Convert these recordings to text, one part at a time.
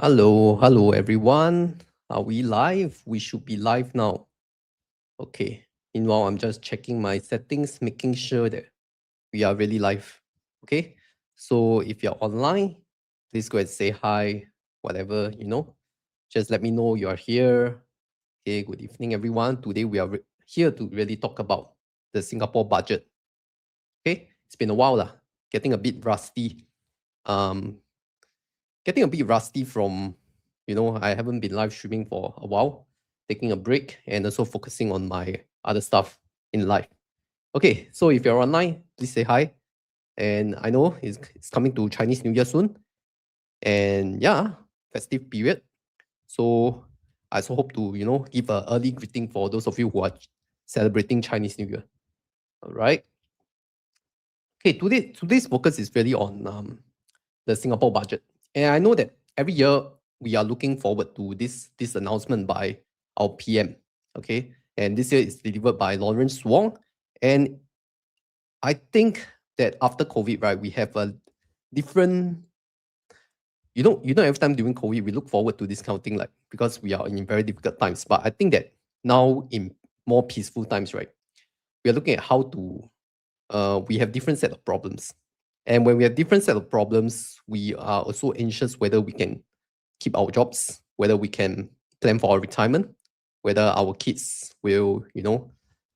Hello everyone. Are we live? We should be live now. Okay. Meanwhile, I'm just checking my settings, making sure that we are really live. Okay. So if you're online, please go and say hi, whatever. Just let me know you're here. Okay. Good evening, everyone. Today we are here to really talk about the Singapore budget. Okay. It's been a while, lah. Getting a bit rusty. Um, Getting a bit rusty from, I haven't been live streaming for a while, taking a break and also focusing on my other stuff in life. Okay, so if you're online, please say hi. And I know it's coming to Chinese New Year soon. And yeah, festive period. So I also hope to, give an early greeting for those of you who are celebrating Chinese New Year. All right. Okay, today's focus is really on the Singapore budget. And I know that every year we are looking forward to this announcement by our PM. Okay. And this year is delivered by Lawrence Wong. And I think that after COVID, right, we have a different, every time during COVID, we look forward to this kind of thing, like because we are in very difficult times. But I think that now in more peaceful times, right, we are looking at how to we have different set of problems. And when we have different set of problems, we are also anxious whether we can keep our jobs, whether we can plan for our retirement, whether our kids will,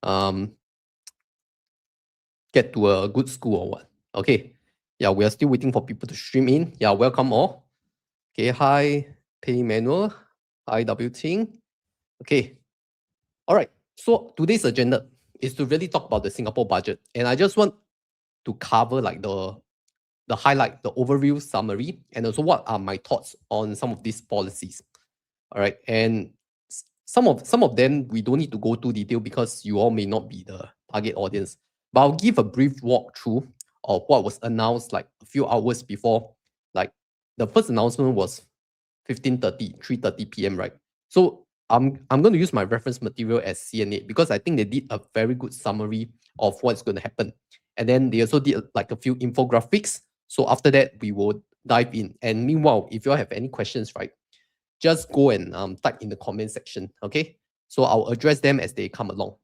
um, get to a good school or what. Okay. Yeah, we are still waiting for people to stream in. Yeah, welcome all. Okay, hi, Pay Manuel. Hi, W Ting. Okay. All right. So today's agenda is to really talk about the Singapore budget. And I just want to cover like the highlight, the overview summary, and also what are my thoughts on some of these policies. All right. And some of them we don't need to go too detail because you all may not be the target audience. But I'll give a brief walkthrough of what was announced like a few hours before. Like the first announcement was 15:30, 3:30 p.m. Right. So I'm going to use my reference material as CNA because I think they did a very good summary of what's going to happen. And then they also did like a few infographics. So after that, we will dive in. And meanwhile, if you all have any questions, right, just go and type in the comment section. Okay. So I'll address them as they come along.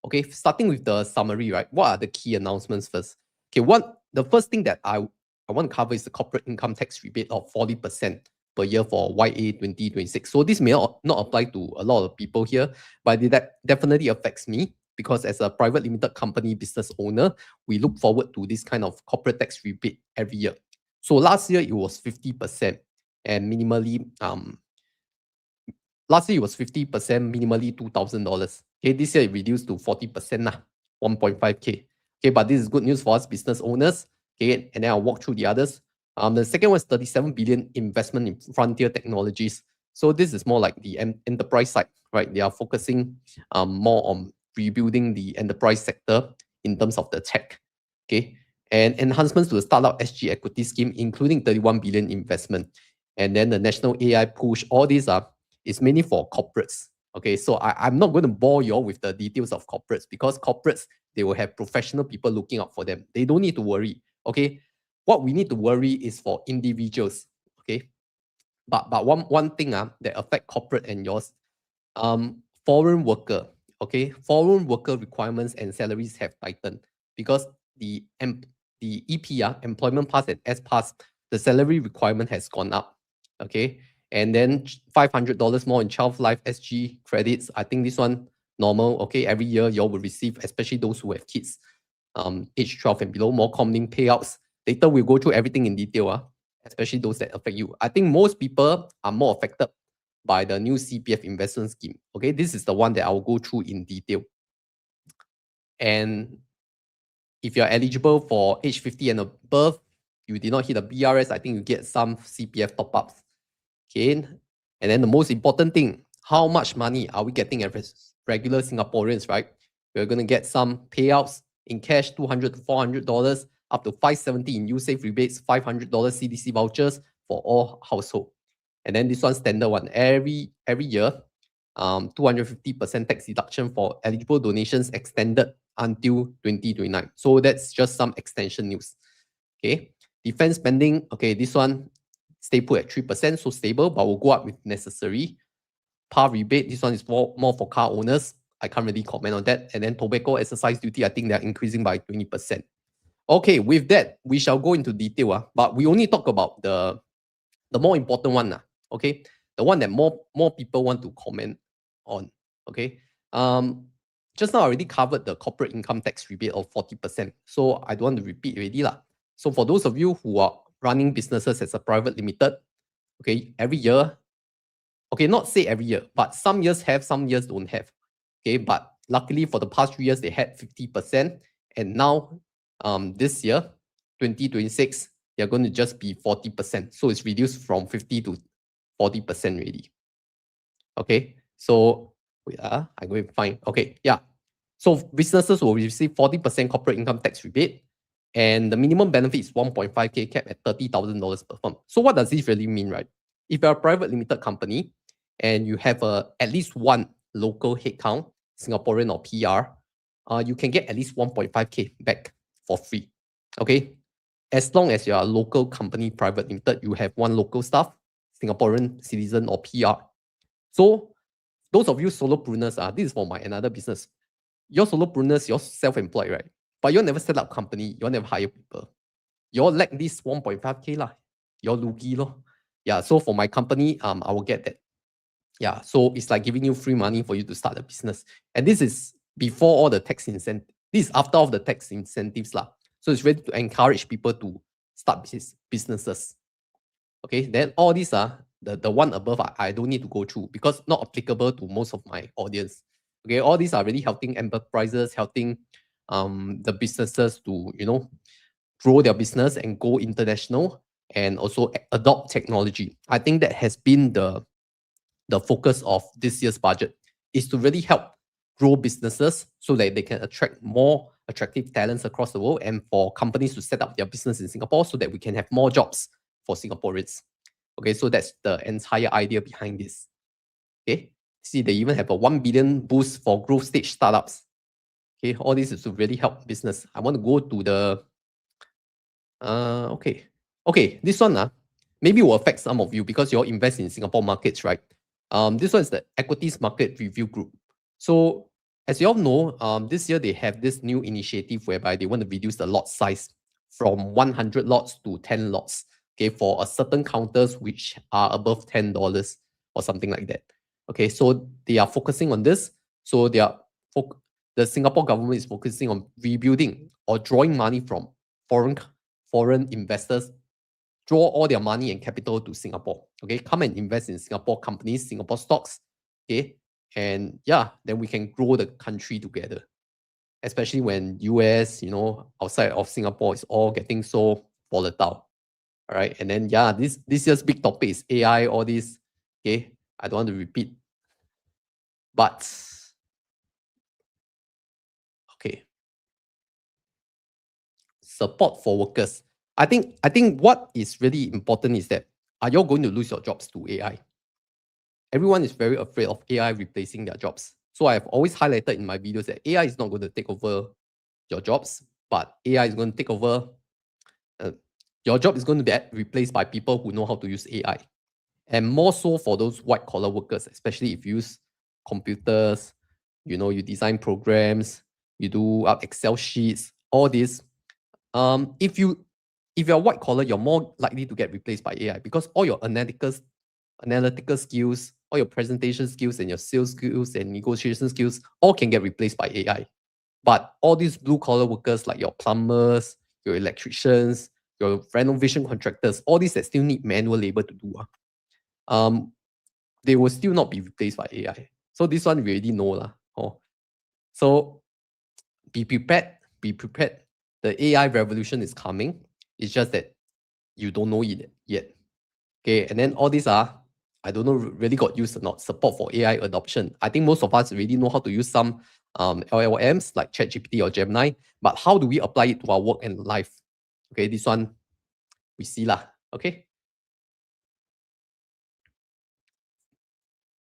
Okay. Starting with the summary, right? What are the key announcements first? Okay. The first thing that I want to cover is the corporate income tax rebate of 40% per year for YA 2026. So this may not apply to a lot of people here, but that definitely affects me because as a private limited company business owner, we look forward to this kind of corporate tax rebate every year. So last year it was 50% and minimally last year it was 50%, minimally $2,000. Okay, this year it reduced to 40% lah, 1.5K. Okay, but this is good news for us business owners. Okay, and then I'll walk through the others. The second one is 37 billion investment in frontier technologies. So this is more like the enterprise side, right? They are focusing more on rebuilding the enterprise sector in terms of the tech. Okay, and enhancements to the startup SG equity scheme, including 31 billion investment. And then the national AI push, all these are is mainly for corporates. Okay, so I'm not going to bore you all with the details of corporates because corporates, they will have professional people looking out for them. They don't need to worry. Okay, what we need to worry is for individuals. Okay, but one thing that affect corporate and yours, foreign worker. Okay, foreign worker requirements and salaries have tightened because the EP employment pass and S pass, the salary requirement has gone up. Okay, and then $500 more in child life SG credits. I think this one normal. Okay, every year you all will receive, especially those who have kids, age 12 and below, more common payouts. Later we'll go through everything in detail, especially those that affect you. I think most people are more affected by the new CPF investment scheme. Okay, this is the one that I'll go through in detail. And if you're eligible for age 50 and above, you did not hit the BRS, I think you get some CPF top-ups. Okay, and then the most important thing, how much money are we getting as regular Singaporeans, right? We're going to get some payouts in cash, $200 to $400, up to $570 in USAFE rebates, $500 CDC vouchers for all household. And then this one standard one, every year, 250% tax deduction for eligible donations extended until 2029. So that's just some extension news. Okay, defense spending. Okay, this one stay put at 3%, so stable, but will go up if necessary. Par rebate, this one is more for car owners. I can't really comment on that. And then tobacco excise duty, I think they're increasing by 20%. Okay, with that, we shall go into detail, but we only talk about the more important one, okay? The one that more people want to comment on, okay? Just now I already covered the corporate income tax rebate of 40%, so I don't want to repeat already lah. So for those of you who are running businesses as a private limited, okay, every year, okay, not say every year, but some years have, some years don't have, okay? But luckily for the past 3 years, they had 50%, and now this year, 2026, they're going to just be 40%. So it's reduced from 50 to 40% already. Okay, so I'm going to find, okay, yeah. So businesses will receive 40% corporate income tax rebate, and the minimum benefit is 1.5K cap at $30,000 per firm. So what does this really mean, right? If you're a private limited company and you have at least one local headcount, Singaporean or PR, you can get at least 1.5K back for free. Okay, as long as you're a local company, private limited, you have one local staff, Singaporean citizen or PR. So those of you solopreneurs, this is for my another business. You're solopreneurs, you're self-employed, right? But you never set up company, you never hire people. You all lack this 1.5K lah. You're lucky lo. Yeah, so for my company, I will get that. Yeah, so it's like giving you free money for you to start a business. And this is before all the tax incentive. This is after all the tax incentives lah. So it's ready to encourage people to start businesses. Okay, then all these are the one above, I don't need to go through because not applicable to most of my audience. Okay, all these are really helping enterprises, helping the businesses to, grow their business and go international and also adopt technology. I think that has been the focus of this year's budget, is to really help grow businesses so that they can attract more attractive talents across the world, and for companies to set up their business in Singapore so that we can have more jobs for Singaporeans. Okay, so that's the entire idea behind this. Okay, see, they even have a 1 billion boost for growth stage startups. Okay, all this is to really help business. I want to go to the okay, this one maybe will affect some of you because you all invest in Singapore markets, right? This one is the Equities Market Review Group. So as you all know, this year they have this new initiative whereby they want to reduce the lot size from 100 lots to 10 lots, okay, for a certain counters which are above $10 or something like that. Okay, so they are focusing on this. So the Singapore government is focusing on rebuilding or drawing money from foreign investors, draw all their money and capital to Singapore. Okay, come and invest in Singapore companies, Singapore stocks. Okay, and yeah, then we can grow the country together. Especially when US, outside of Singapore is all getting so volatile. All right, and then yeah, this year's big topic is AI, all this. Okay, I don't want to repeat, but okay. Support for workers. I think what is really important is that, are you going to lose your jobs to AI? Everyone is very afraid of AI replacing their jobs. So I've always highlighted in my videos that AI is not going to take over your jobs, but AI is going to take over. Your job is going to be replaced by people who know how to use AI. And more so for those white collar workers, especially if you use computers, you design programs, you do Excel sheets, all this. If you're white collar, you're more likely to get replaced by AI because all your analytical skills, all your presentation skills and your sales skills and negotiation skills all can get replaced by AI. But all these blue collar workers like your plumbers, your electricians, your renovation contractors, all these that still need manual labor to do, they will still not be replaced by AI. So this one we already know lah. So be prepared. The AI revolution is coming. It's just that you don't know it yet. Okay, and then all these I don't know really got used or not. Support for AI adoption. I think most of us already know how to use some LLMs like ChatGPT or Gemini, but how do we apply it to our work and life? Okay, this one we see lah. Okay.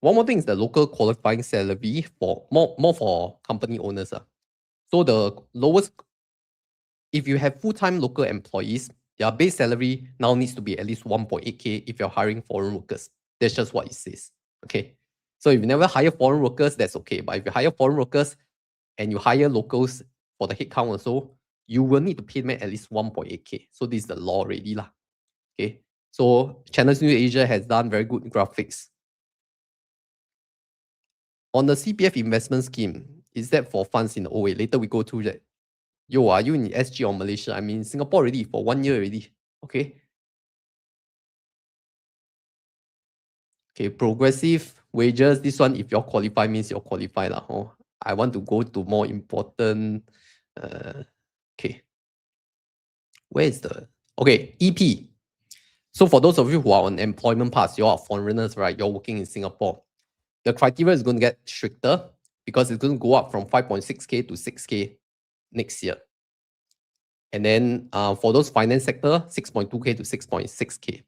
One more thing is the local qualifying salary for more for company owners. So the lowest, if you have full-time local employees, their base salary now needs to be at least 1.8K if you're hiring foreign workers. That's just what it says. Okay. So if you never hire foreign workers, that's okay. But if you hire foreign workers and you hire locals for the headcount also, you will need to pay them at least 1.8K. So this is the law already lah. Okay. So Channels New Asia has done very good graphics. On the CPF investment scheme, is that for funds in OA? Later we go through that. Yo, are you in SG or Malaysia? I'm in Singapore already for 1 year already. Okay. Okay, progressive wages. This one, if you're qualified, means you're qualified lah. Oh, I want to go to more important. Okay. Where is the okay EP? So for those of you who are on employment pass, you are foreigners, right? You're working in Singapore. The criteria is going to get stricter because it's going to go up from 5.6K to 6K next year. And then for those finance sector, 6.2K to 6.6K.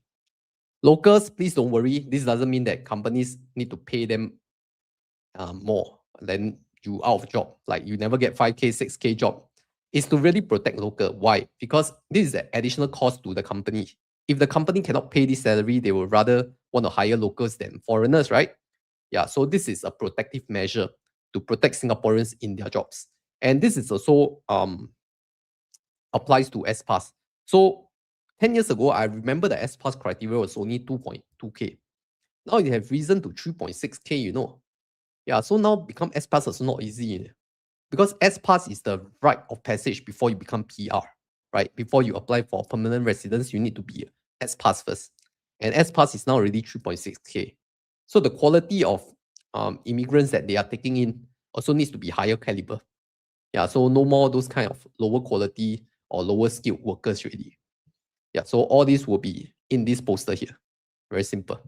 Locals, please don't worry. This doesn't mean that companies need to pay them more than you out of job. Like you never get 5K, 6K job. It's to really protect local. Why? Because this is an additional cost to the company. If the company cannot pay this salary, they will rather want to hire locals than foreigners, right? Yeah, so this is a protective measure to protect Singaporeans in their jobs. And this is also applies to S-Pass. So 10 years ago, I remember the S-Pass criteria was only 2.2K. Now you have risen to 3.6K, you know. Yeah, so now become S-Pass is not easy. Because S-Pass is the rite of passage before you become PR, right? Before you apply for permanent residence, you need to be S-Pass first. And S-Pass is now already 3.6K. So the quality of immigrants that they are taking in also needs to be higher caliber. Yeah, so no more those kind of lower quality or lower skilled workers really. Yeah, so all this will be in this poster here. Very simple.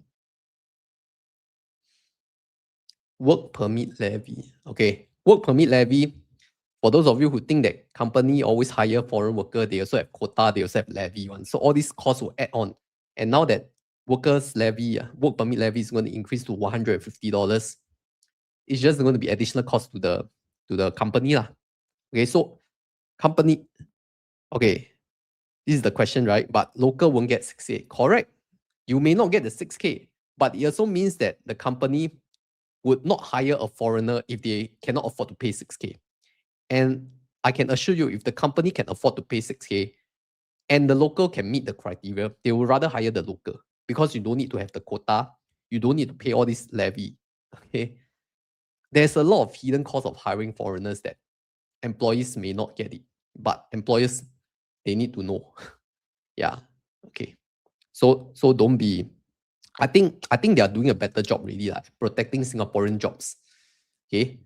Work permit levy. Okay, work permit levy. For those of you who think that company always hire foreign worker, they also have quota, they also have levy one. So all these costs will add on. And now that workers levy, work permit levy is going to increase to $150, it's just going to be additional cost to the company lah. Okay, so company, okay, this is the question, right? But local won't get 6K, correct? You may not get the 6K, but it also means that the company would not hire a foreigner if they cannot afford to pay 6K. And I can assure you, if the company can afford to pay 6K and the local can meet the criteria, they will rather hire the local because you don't need to have the quota. You don't need to pay all this levy. Okay. There's a lot of hidden costs of hiring foreigners that employees may not get it, but employers, they need to know. Yeah. Okay. So don't be. I think they are doing a better job really, like protecting Singaporean jobs. Okay.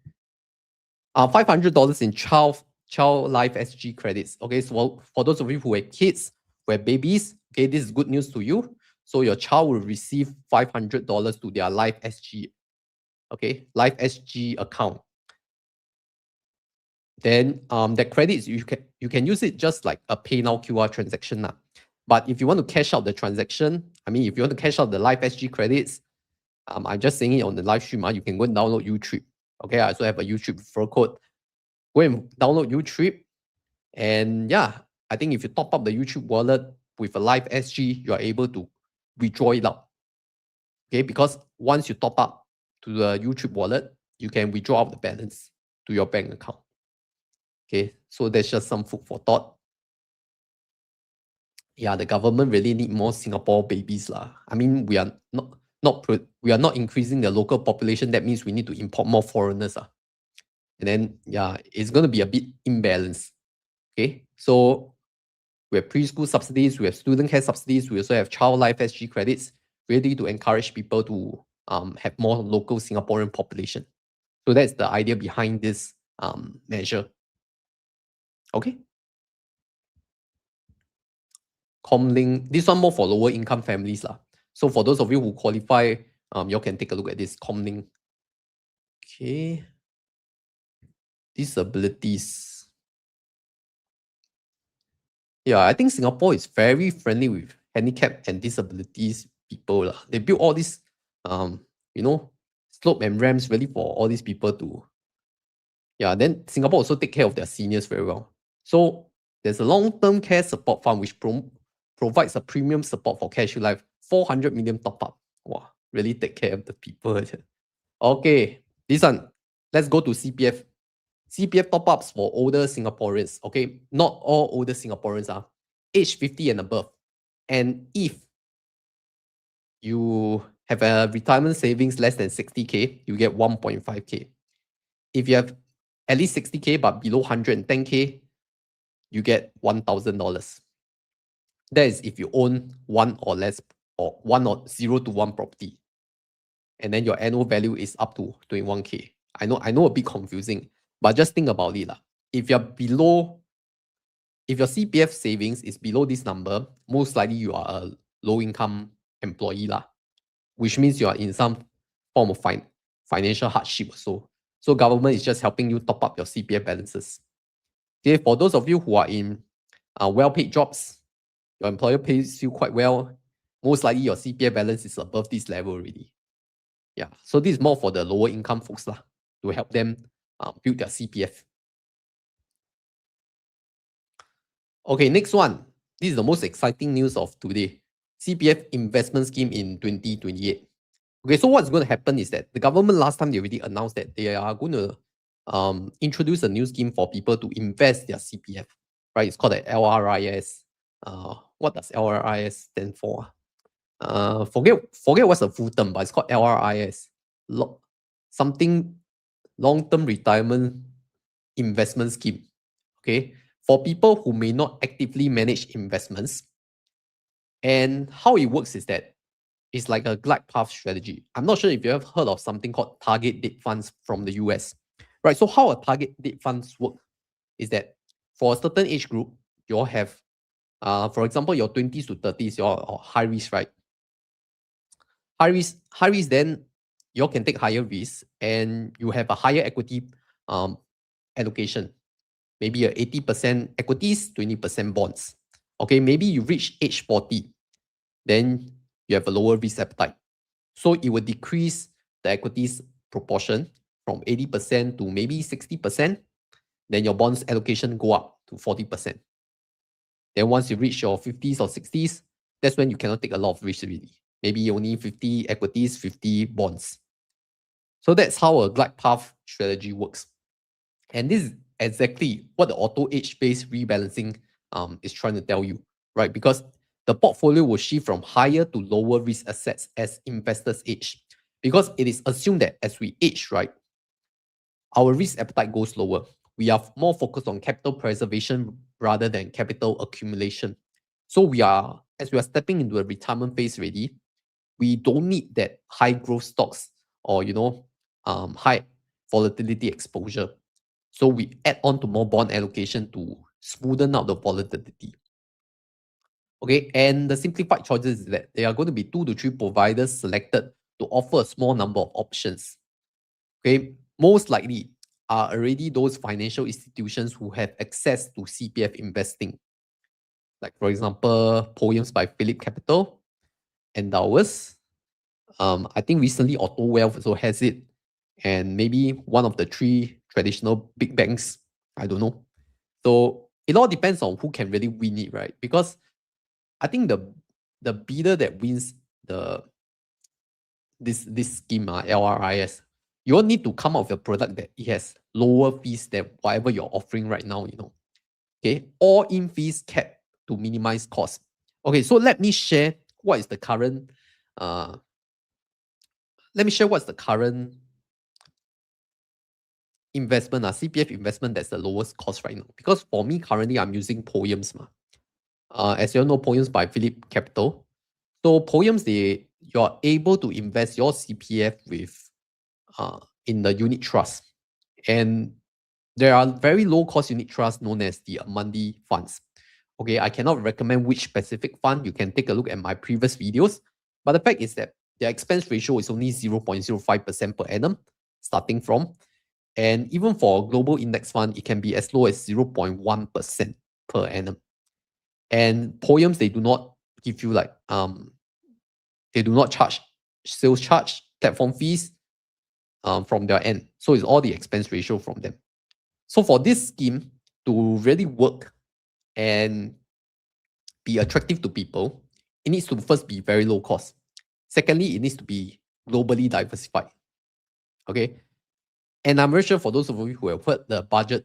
$500 in child life SG credits. Okay, so for those of you who have kids, who have babies, okay, this is good news to you. So your child will receive $500 to their life SG. Okay, life SG account. Then that credits you can use it just like a pay now QR transaction now. But if you want to cash out the transaction, I mean, if you want to cash out the life SG credits, I'm just saying it on the live stream. You can go and download YouTube. Okay, I also have a YouTube referral code. Go and download YouTube. And yeah, I think if you top up the YouTube wallet with a live SG, you are able to withdraw it out. Okay, because once you top up to the YouTube wallet, you can withdraw out the balance to your bank account. Okay, so that's just some food for thought. Yeah, the government really need more Singapore babies lah. I mean, we are not increasing the local population. That means we need to import more foreigners. And then yeah, it's going to be a bit imbalanced. Okay, so we have preschool subsidies, we have student care subsidies, we also have child life SG credits, really to encourage people to have more local Singaporean population. So that's the idea behind this measure. Okay. Comlink, this one more for lower income families lah. So for those of you who qualify, you can take a look at this Comlink. Okay. Disabilities. Yeah, I think Singapore is very friendly with handicapped and disabilities people lah. They build all these, slope and ramps really for all these people to. Yeah, then Singapore also take care of their seniors very well. So there's a long-term care support fund which provides a premium support for CareShield Life, 400 million top up. Wow, really take care of the people. Okay, this one, let's go to CPF. CPF top ups for older Singaporeans. Okay, not all older Singaporeans are age 50 and above. And if you have a retirement savings less than 60K, you get 1.5K. If you have at least 60K but below 110K, you get $1,000. That is if you own one or less, or 0 to 1 property. And then your annual value is up to 21K. I know a bit confusing, but just think about it. If you're below, if your CPF savings is below this number, most likely you are a low income employee, which means you are in some form of financial hardship also. So government is just helping you top up your CPF balances. Okay, for those of you who are in well-paid jobs, your employer pays you quite well, most likely your CPF balance is above this level already. Yeah, so this is more for the lower income folks to help them build their CPF. Okay, next one. This is the most exciting news of today. CPF investment scheme in 2028. Okay, so what's going to happen is that the government last time they already announced that they are going to introduce a new scheme for people to invest their CPF. Right, it's called the LRIS. What does LRIS stand for? Forget what's the full term, but it's called LRIS. Something long-term retirement investment scheme. Okay, for people who may not actively manage investments. And how it works is that it's like a glide path strategy. I'm not sure if you have heard of something called target date funds from the US. Right, so how a target date funds work is that for a certain age group, you all have, for example, your 20s to 30s, you're high risk, right? High risk, then you all can take higher risk and you have a higher equity allocation. Maybe a 80% equities, 20% bonds. Okay, maybe you reach age 40, then you have a lower risk appetite. So it will decrease the equities proportion from 80% to maybe 60%. Then your bonds allocation go up to 40%. Then once you reach your 50s or 60s, that's when you cannot take a lot of risk really. Maybe only 50 equities, 50 bonds. So that's how a glide path strategy works. And this is exactly what the auto age-based rebalancing is trying to tell you, right? Because the portfolio will shift from higher to lower risk assets as investors age. Because it is assumed that as we age, right, our risk appetite goes lower. We are more focused on capital preservation rather than capital accumulation. So as we are stepping into a retirement phase already, we don't need that high growth stocks or high volatility exposure. So we add on to more bond allocation to smoothen out the volatility. Okay, and the simplified choices is that there are going to be 2 to 3 providers selected to offer a small number of options. Okay, most likely are already those financial institutions who have access to CPF investing. Like for example, Poems by Philip Capital, Endowers. I think recently Auto Wealth also has it, and maybe one of the 3 traditional big banks. I don't know. So it all depends on who can really win it, right? Because I think the bidder that wins this scheme, LRIS, you all need to come up with a product that it has lower fees than whatever you're offering right now, Okay, all in fees capped to minimize cost. Okay, so let me share what is the current what's the current investment, CPF investment that's the lowest cost right now. Because for me, currently, I'm using Poems. As you all know, Poems by Philip Capital. So Poems, you're able to invest your CPF with in the unit trust. And there are very low cost unit trusts known as the Amundi funds. Okay, I cannot recommend which specific fund. You can take a look at my previous videos. But the fact is that their expense ratio is only 0.05% per annum, starting from. And even for a global index fund, it can be as low as 0.1% per annum. And Poems, they do not give you they do not charge sales charge, platform fees from their end. So it's all the expense ratio from them. So for this scheme to really work and be attractive to people, it needs to first be very low cost. Secondly, it needs to be globally diversified. Okay. And I'm very sure for those of you who have heard the budget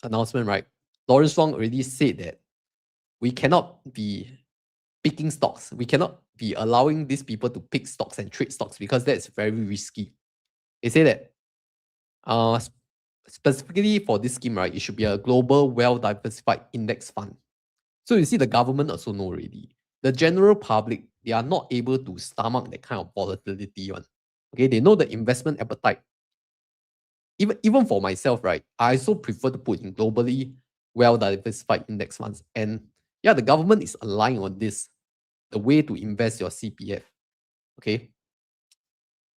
announcement, right? Lawrence Wong already said that we cannot be picking stocks. We cannot be allowing these people to pick stocks and trade stocks because that's very risky. They say that specifically for this scheme, right, it should be a global, well-diversified index fund. So you see, the government also know already. The general public, they are not able to stomach that kind of volatility one. Okay, they know the investment appetite. Even for myself, right, I also prefer to put in globally well-diversified index funds. And yeah, the government is aligned on this, the way to invest your CPF. Okay.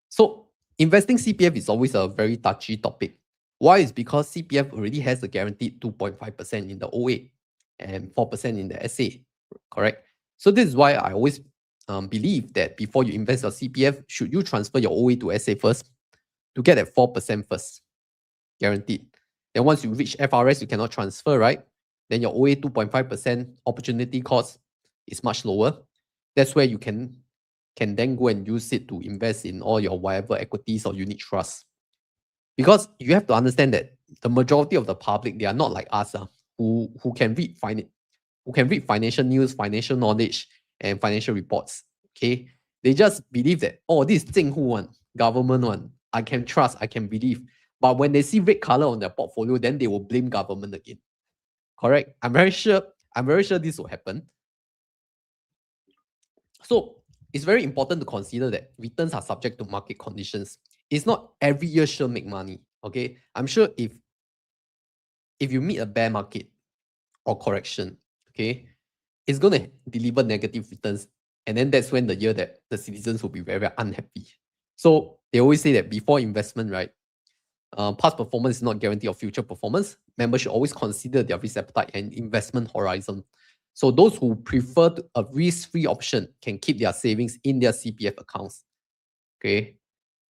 So investing CPF is always a very touchy topic. Why? Is because CPF already has a guaranteed 2.5% in the OA and 4% in the SA, correct? So this is why I always believe that before you invest your CPF, should you transfer your OA to SA first to get that 4% first, guaranteed. Then once you reach FRS, you cannot transfer, right? Then your OA 2.5% opportunity cost is much lower. That's where you can then go and use it to invest in all your whatever equities or unit trusts. Because you have to understand that the majority of the public, they are not like us, who can read financial news, financial knowledge, and financial reports. Okay. They just believe that, oh, this is 政府 one, government one. I can trust, I can believe. But when they see red color on their portfolio, then they will blame government again. Correct? I'm very sure this will happen. So it's very important to consider that returns are subject to market conditions. It's not every year sure make money. Okay. I'm sure if you meet a bear market or correction, okay, it's gonna deliver negative returns. And then that's when the year that the citizens will be very, very unhappy. So they always say that before investment, right? Past performance is not guarantee of future performance. Members should always consider their risk appetite and investment horizon. So those who prefer a risk-free option can keep their savings in their CPF accounts. Okay.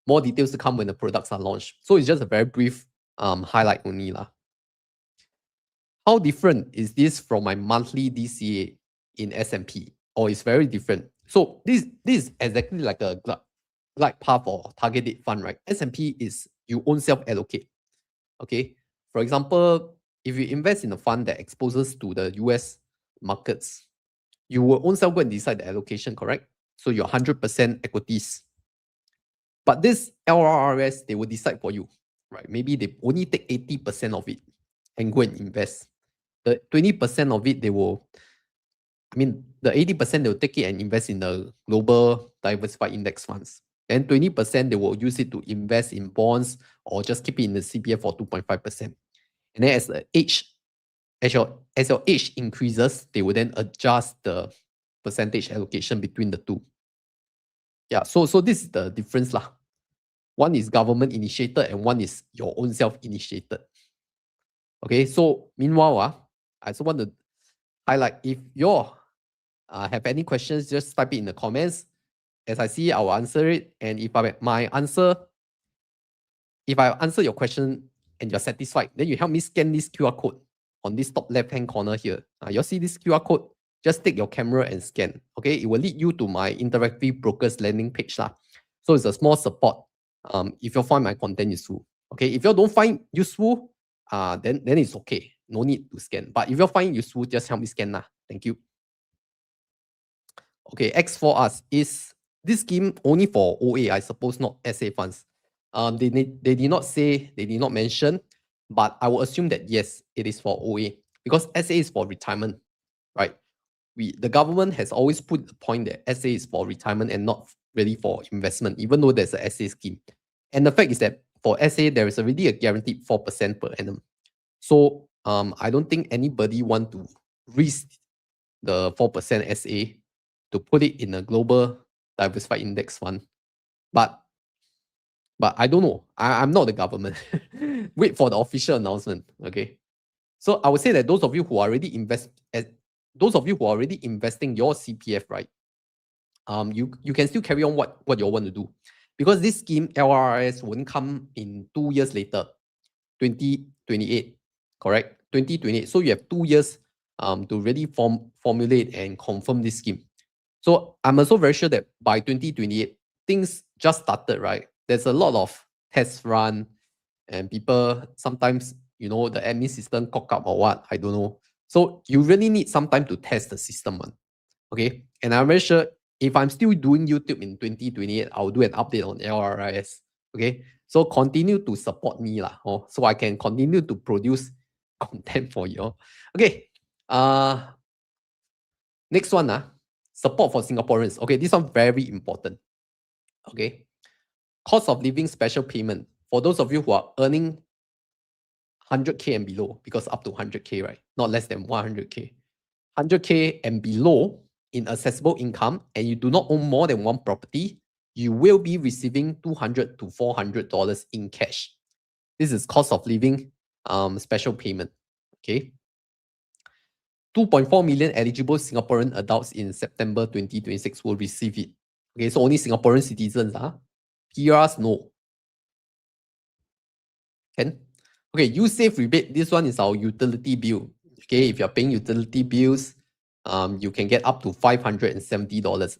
More details to come when the products are launched. So it's just a very brief highlight only lah. How different is this from my monthly DCA in S&P? Or it's very different. So this is exactly like a glide path or target date fund, right? S&P is you own self allocate. Okay. For example, if you invest in a fund that exposes to the US markets, you will own self go and decide the allocation, correct? So you're 100% equities. But this LRRS, they will decide for you, right? Maybe they only take 80% of it and go and invest. The 20% of it, the 80% they'll take it and invest in the global diversified index funds. Then 20% they will use it to invest in bonds or just keep it in the CPF for 2.5%. And then as your age increases, they will then adjust the percentage allocation between the two. Yeah, so this is the difference lah. One is government initiated and one is your own self initiated. Okay, so meanwhile, I also want to highlight, if you have any questions, just type it in the comments. As I see, I will answer it. And if I answer your question and you're satisfied, then you help me scan this QR code on this top left-hand corner here. You'll see this QR code. Just take your camera and scan. Okay, it will lead you to my interactive brokers landing page lah. So it's a small support. If you find my content useful. Okay, if you don't find useful, then it's okay. No need to scan. But if you find useful, just help me scan lah. Thank you. Okay, X for us is this scheme only for OA, I suppose, not SA funds. They did not say, they did not mention, but I will assume that yes, it is for OA because SA is for retirement, right? The government has always put the point that SA is for retirement and not really for investment, even though there's a SA scheme. And the fact is that for SA, there is already a guaranteed 4% per annum. So I don't think anybody want to risk the 4% SA to put it in a global diversified index fund. But I don't know. I'm not the government. Wait for the official announcement. Okay. So I would say that those of you who are already investing your CPF, right? You can still carry on what you want to do. Because this scheme, LRRS, won't come in 2 years later, 2028, correct? 2028. So you have 2 years to really formulate and confirm this scheme. So I'm also very sure that by 2028, things just started, right? There's a lot of tests run and people sometimes, the admin system cock up or what, I don't know. So you really need some time to test the system, man. Okay. And I'm very sure if I'm still doing YouTube in 2028, I'll do an update on LRIS. Okay. So continue to support me lah, so I can continue to produce content for you. Okay. Next one, support for Singaporeans. Okay, this one very important. Okay. Cost of living special payment. For those of you who are earning 100K and below, because up to 100K, right? Not less than 100K. 100K and below in accessible income, and you do not own more than one property, you will be receiving $200 to $400 in cash. This is cost of living special payment. Okay. 2.4 million eligible Singaporean adults in September 2026 will receive it. Okay, so only Singaporean citizens. PRs, no. Can? Okay, use safe rebate. This one is our utility bill. Okay, if you're paying utility bills, you can get up to $570.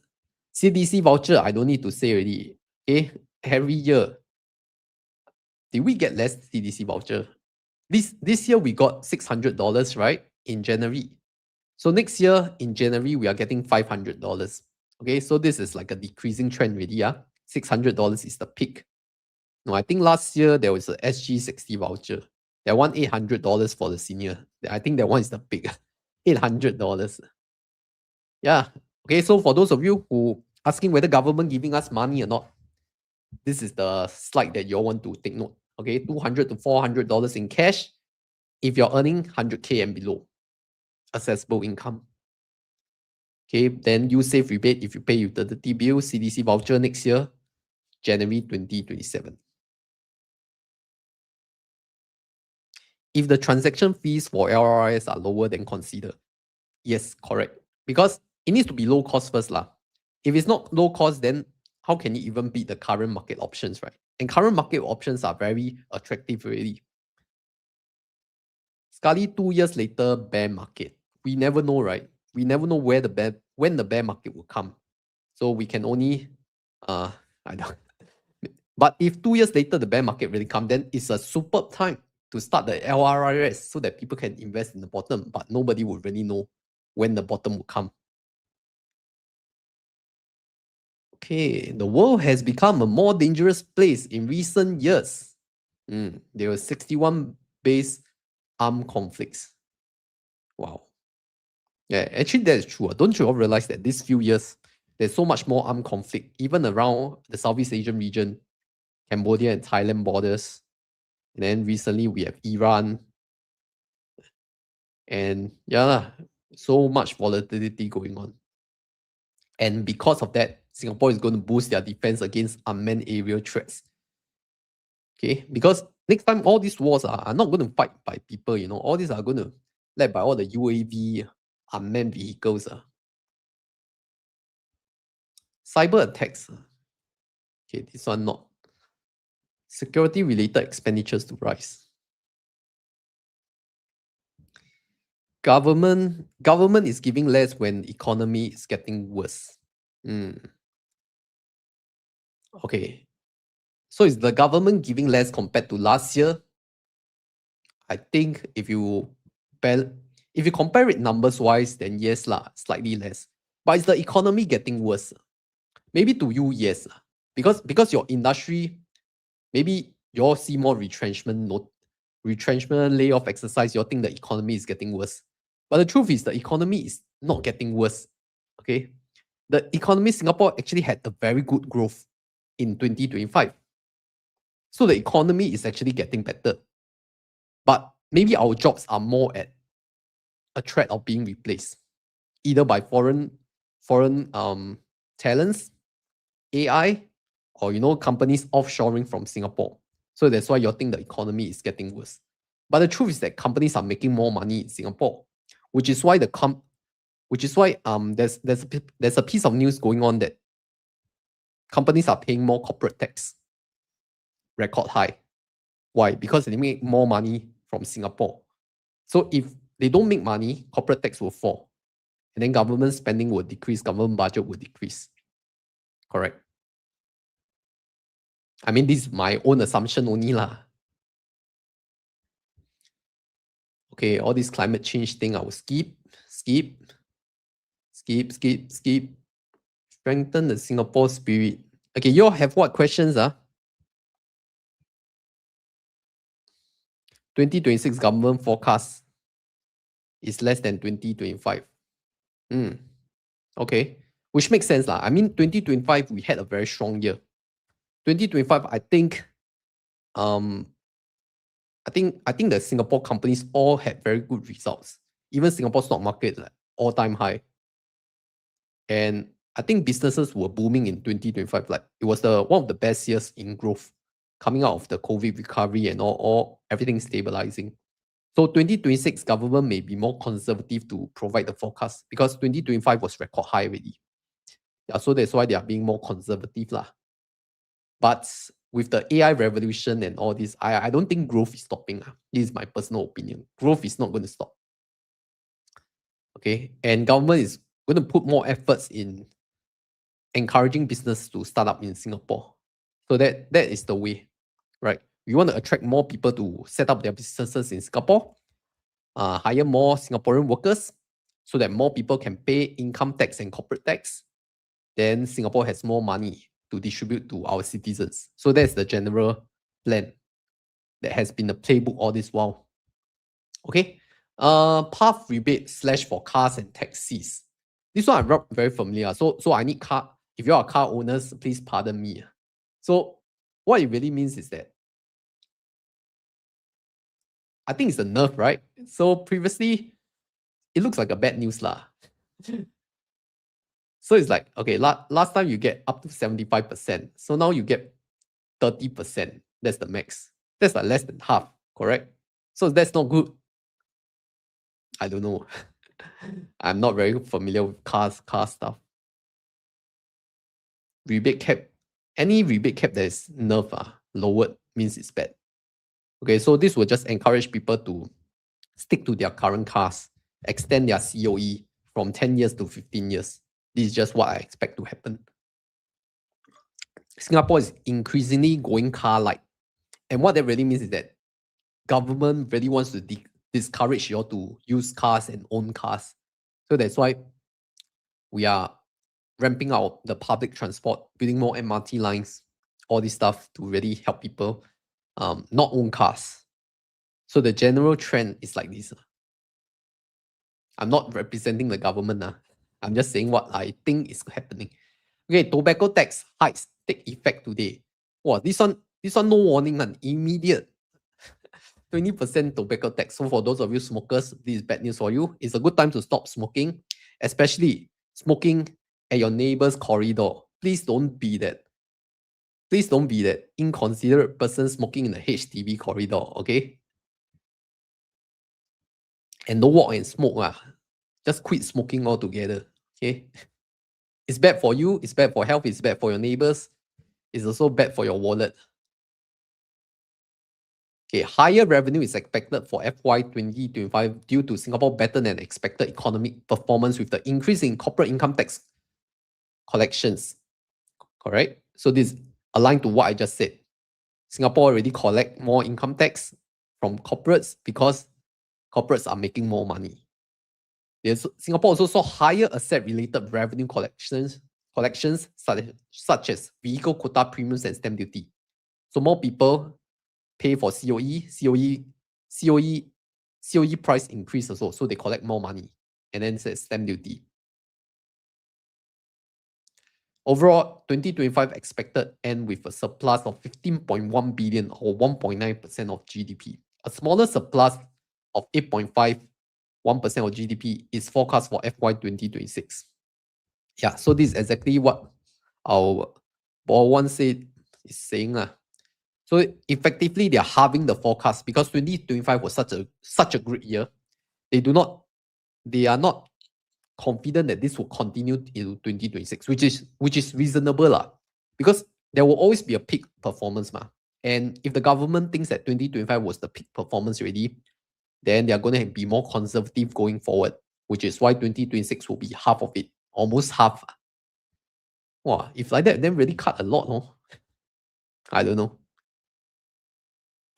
CDC voucher, I don't need to say already. Okay, every year. Did we get less CDC voucher? This year we got $600, right? In January. So next year in January, we are getting $500. Okay, so this is like a decreasing trend really. $600 is the peak. No, I think last year there was a SG60 voucher. That one $800 for the senior. I think that one is the peak. $800. Yeah. Okay, so for those of you who asking whether government giving us money or not, this is the slide that you all want to take note. Okay, $200 to $400 in cash if you're earning 100K and below accessible income. Okay, then use safe rebate if you pay utility bill, CDC voucher next year, January 2027. If the transaction fees for LRIS are lower than consider. Yes, correct. Because it needs to be low cost first lah. If it's not low cost, then how can it even beat the current market options, right? And current market options are very attractive already. Scully, 2 years later, bear market. We never know, right? We never know when the bear market will come. So we can only, I don't. But if 2 years later the bear market really come, then it's a superb time to start the LRIS so that people can invest in the bottom. But nobody would really know when the bottom will come. Okay, the world has become a more dangerous place in recent years. There were 61 base armed conflicts. Wow. Yeah, actually that is true. Don't you all realize that these few years, there's so much more armed conflict, even around the Southeast Asian region, Cambodia and Thailand borders. And then recently we have Iran. And yeah, so much volatility going on. And because of that, Singapore is going to boost their defense against unmanned aerial threats. Okay, because next time all these wars are not going to fight by people, all these are going to led by all the UAV, unmanned vehicles. Cyber attacks. Okay, this one not. Security related expenditures to rise. Government is giving less when economy is getting worse. Okay. So is the government giving less compared to last year? I think if you compare it numbers wise, then yes lah, slightly less. But is the economy getting worse? Maybe to you, yes. Because your industry, maybe you all see more retrenchment, layoff exercise, you all think the economy is getting worse. But the truth is the economy is not getting worse. Okay. The economy Singapore actually had a very good growth in 2025. So the economy is actually getting better. But maybe our jobs are more at a threat of being replaced, either by foreign talents, AI, or companies offshoring from Singapore. So that's why you think the economy is getting worse. But the truth is that companies are making more money in Singapore, which is why there's a piece of news going on that companies are paying more corporate tax, record high. Why? Because they make more money from Singapore. So if they don't make money, corporate tax will fall. And then government spending will decrease, government budget will decrease. Correct. I mean, this is my own assumption only lah. Okay, all this climate change thing, I will skip. Strengthen the Singapore spirit. Okay, you all have what questions? 2026 government forecast is less than 2025. Okay, which makes sense lah. I mean, 2025 we had a very strong year. 2025, I think the Singapore companies all had very good results. Even Singapore stock market like all-time high. And I think businesses were booming in 2025. Like it was one of the best years in growth, coming out of the COVID recovery and all everything stabilizing. So 2026 government may be more conservative to provide the forecast because 2025 was record high already. Yeah, so that's why they are being more conservative lah. But with the AI revolution and all this, I don't think growth is stopping. This is my personal opinion. Growth is not going to stop. Okay, and government is going to put more efforts in encouraging business to start up in Singapore. So that is the way, right? We want to attract more people to set up their businesses in Singapore, hire more Singaporean workers so that more people can pay income tax and corporate tax. Then Singapore has more money to distribute to our citizens. So that's the general plan that has been the playbook all this while. Okay, path rebate / for cars and taxis. This one I'm not very familiar. So I need car. If you are car owners, please pardon me. So what it really means is that I think it's a nerf, right? So previously, it looks like a bad news lah. So it's like, okay, last time you get up to 75%. So now you get 30%. That's the max. That's like less than half, correct? So that's not good. I don't know. I'm not very familiar with car stuff. Rebate cap. Any rebate cap that is nerf lowered means it's bad. Okay, so this will just encourage people to stick to their current cars, extend their COE from 10 years to 15 years. This is just what I expect to happen. Singapore is increasingly going car light. And what that really means is that government really wants to discourage you all to use cars and own cars. So that's why we are ramping up the public transport, building more MRT lines, all this stuff to really help people not own cars. So the general trend is like this. I'm not representing the government. I'm just saying what I think is happening. Okay, tobacco tax hikes take effect today. Wow, this one no warning, immediate 20% tobacco tax. So for those of you smokers, this is bad news for you. It's a good time to stop smoking, especially smoking at your neighbor's corridor. Please don't be that inconsiderate person smoking in the HDB corridor, okay? And don't walk and smoke. Just quit smoking altogether, okay? It's bad for you, it's bad for health, it's bad for your neighbors. It's also bad for your wallet. Okay, higher revenue is expected for FY 2025 due to Singapore better than expected economic performance with the increase in corporate income tax collections. Correct? So this is aligned to what I just said. Singapore already collect more income tax from corporates because corporates are making more money. Singapore also saw higher asset-related revenue collections such as vehicle quota premiums and stamp duty. So more people pay for COE price increase also, so they collect more money, and then says stamp duty. Overall, 2025 expected end with a surplus of 15.1 billion or 1.9% of GDP. A smaller surplus of 8.51% of GDP is forecast for FY 2026. Yeah, so this is exactly what our Ball One said is saying. So effectively, they are halving the forecast because 2025 was such a great year. They are not confident that this will continue into 2026, which is reasonable because there will always be a peak performance And if the government thinks that 2025 was the peak performance already, then they are going to be more conservative going forward. which is why 2026 will be half of it, almost half. Wow, if like that, then really cut a lot, no? I don't know.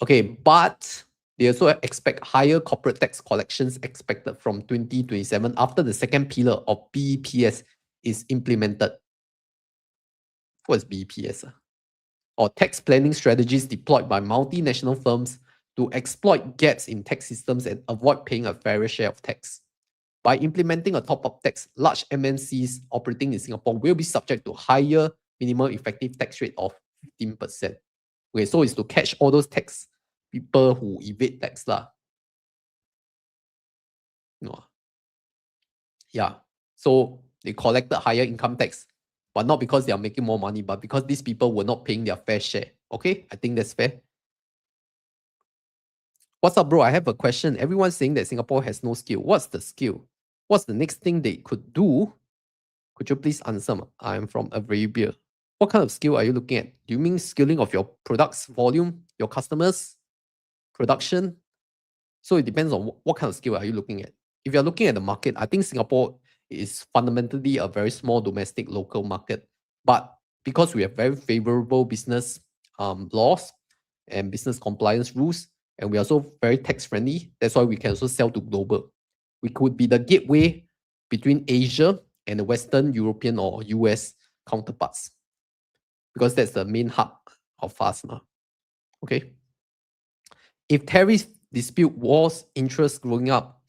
Okay, but they also expect higher corporate tax collections expected from 2027 after the second pillar of BEPS is implemented. What is BEPS? Or tax planning strategies deployed by multinational firms to exploit gaps in tax systems and avoid paying a fairer share of tax. By implementing a top-up tax, large MNCs operating in Singapore will be subject to higher minimum effective tax rate of 15%. Okay, so it's to catch all those tax people who evade tax lah. No. Yeah. So they collected higher income tax, but not because they are making more money, but because these people were not paying their fair share. Okay, I think that's fair. What's up, bro? I have a question. Everyone's saying that Singapore has no skill. What's the skill? What's the next thing they could do? Could you please answer? I'm from Arabia. What kind of skill are you looking at? Do you mean skilling of your products, volume, your customers, production? So it depends on what kind of skill are you looking at. If you're looking at the market, I think Singapore is fundamentally a very small domestic local market. But because we have very favorable business laws and business compliance rules, and we are also very tax friendly, that's why we can also sell to global. We could be the gateway between Asia and the Western European or US counterparts, because that's the main hub of us now. Okay. If tariff dispute wars, interest growing up,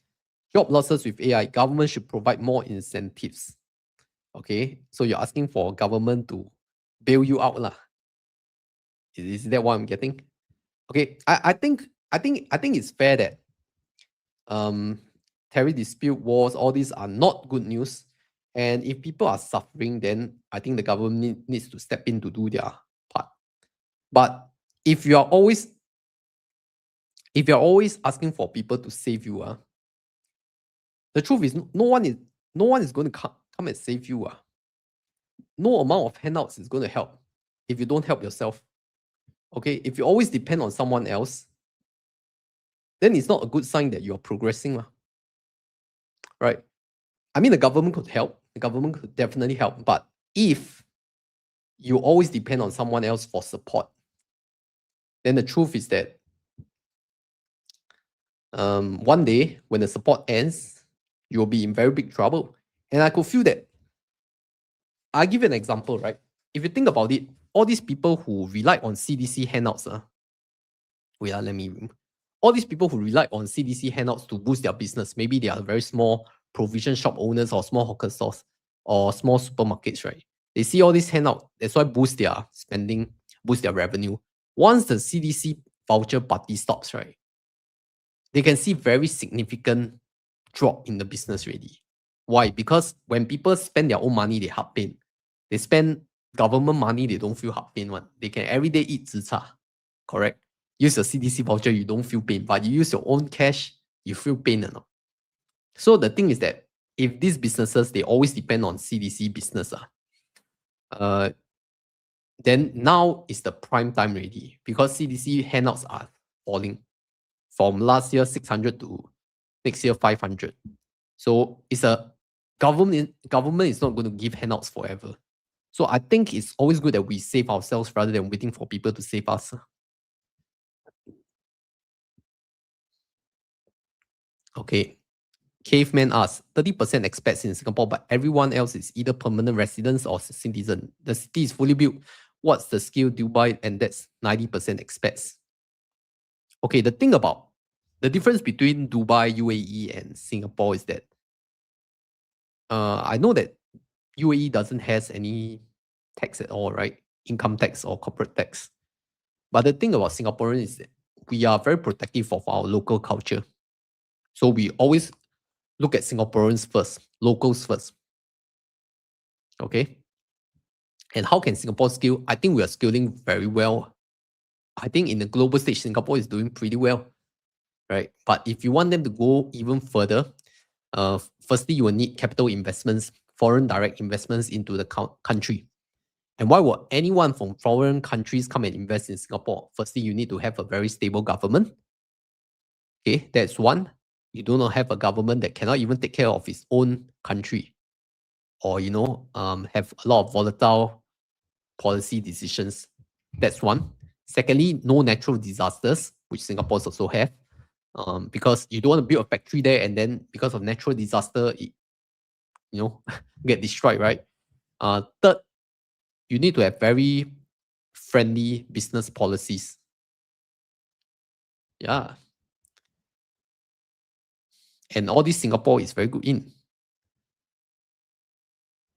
job losses with AI, government should provide more incentives. Okay, so you're asking for government to bail you out lah. Is that what I'm getting? Okay, I think it's fair that tariff dispute wars, all these are not good news. And if people are suffering, then I think the government needs to step in to do their part. But if you're always asking for people to save you, the truth is no one is going to come and save you. No amount of handouts is going to help if you don't help yourself. Okay, if you always depend on someone else, then it's not a good sign that you're progressing. Right? I mean, the government could help. The government could definitely help. But if you always depend on someone else for support, then the truth is that one day when the support ends, you'll be in very big trouble. And I could feel that. I'll give you an example, right? If you think about it, all these people who rely on CDC handouts, all these people who rely on CDC handouts to boost their business, maybe they are very small provision shop owners or small hawker stores or small supermarkets, right? They see all these handouts, that's why boost their spending, boost their revenue. Once the CDC voucher party stops, right, they can see very significant drop in the business already. Why? Because when people spend their own money, they heart pain. They spend government money, they don't feel heart pain one. They can every day eat zi cha, correct? Use your CDC voucher, you don't feel pain. But you use your own cash, you feel pain or not? So the thing is that if these businesses, they always depend on CDC business, then now is the prime time already, because CDC handouts are falling from last year 600 to next year 500. So it's a government is not going to give handouts forever. So I think it's always good that we save ourselves rather than waiting for people to save us. Okay. Caveman asks, 30% expats in Singapore, but everyone else is either permanent residents or citizen. The city is fully built. What's the skill Dubai? And that's 90% expats. Okay, the thing about the difference between Dubai, UAE, and Singapore is that I know that UAE doesn't have any tax at all, right? Income tax or corporate tax. But the thing about Singaporeans is that we are very protective of our local culture. So we always look at Singaporeans first, locals first. Okay. And how can Singapore scale? I think we are scaling very well. I think in the global stage, Singapore is doing pretty well, right? But if you want them to go even further, firstly, you will need capital investments, foreign direct investments into the country. And why would anyone from foreign countries come and invest in Singapore? Firstly, you need to have a very stable government. Okay, that's one. you do not have a government that cannot even take care of its own country, or have a lot of volatile policy decisions. That's one. Secondly, no natural disasters, which Singapore's also have, because you don't want to build a factory there and then because of natural disaster, it, get destroyed, right? Third, you need to have very friendly business policies. Yeah. And all this Singapore is very good in.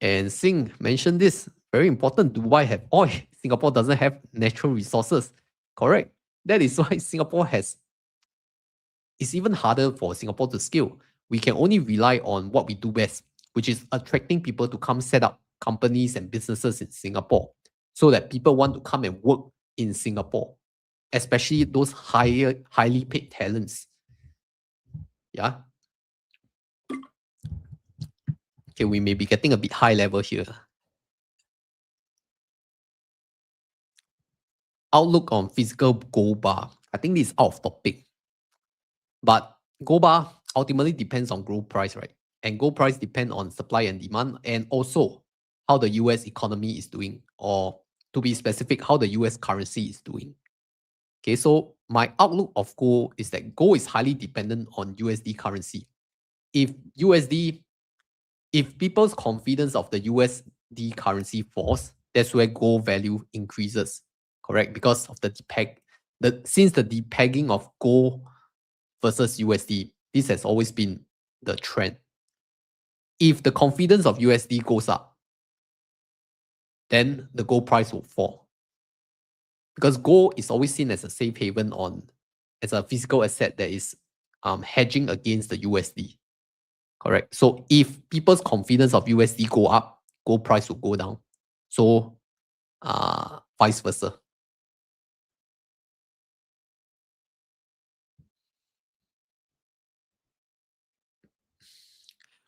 And Singh mentioned this, very important, Dubai have oil. Singapore doesn't have natural resources. Correct. That is why Singapore it's even harder for Singapore to scale. We can only rely on what we do best, which is attracting people to come set up companies and businesses in Singapore so that people want to come and work in Singapore, especially those highly paid talents. Yeah. Okay, we may be getting a bit high level here. Outlook on physical gold bar. I think this is out of topic. But gold bar ultimately depends on gold price, right? And gold price depend on supply and demand, and also how the US economy is doing, or to be specific, how the US currency is doing. Okay, so my outlook of gold is that gold is highly dependent on USD currency. If people's confidence of the USD currency falls, that's where gold value increases, correct? Because of since the depegging of gold versus USD, this has always been the trend. If the confidence of USD goes up, then the gold price will fall. Because gold is always seen as a safe haven as a physical asset that is hedging against the USD. Correct. So if people's confidence of USD go up, gold price will go down. So vice versa.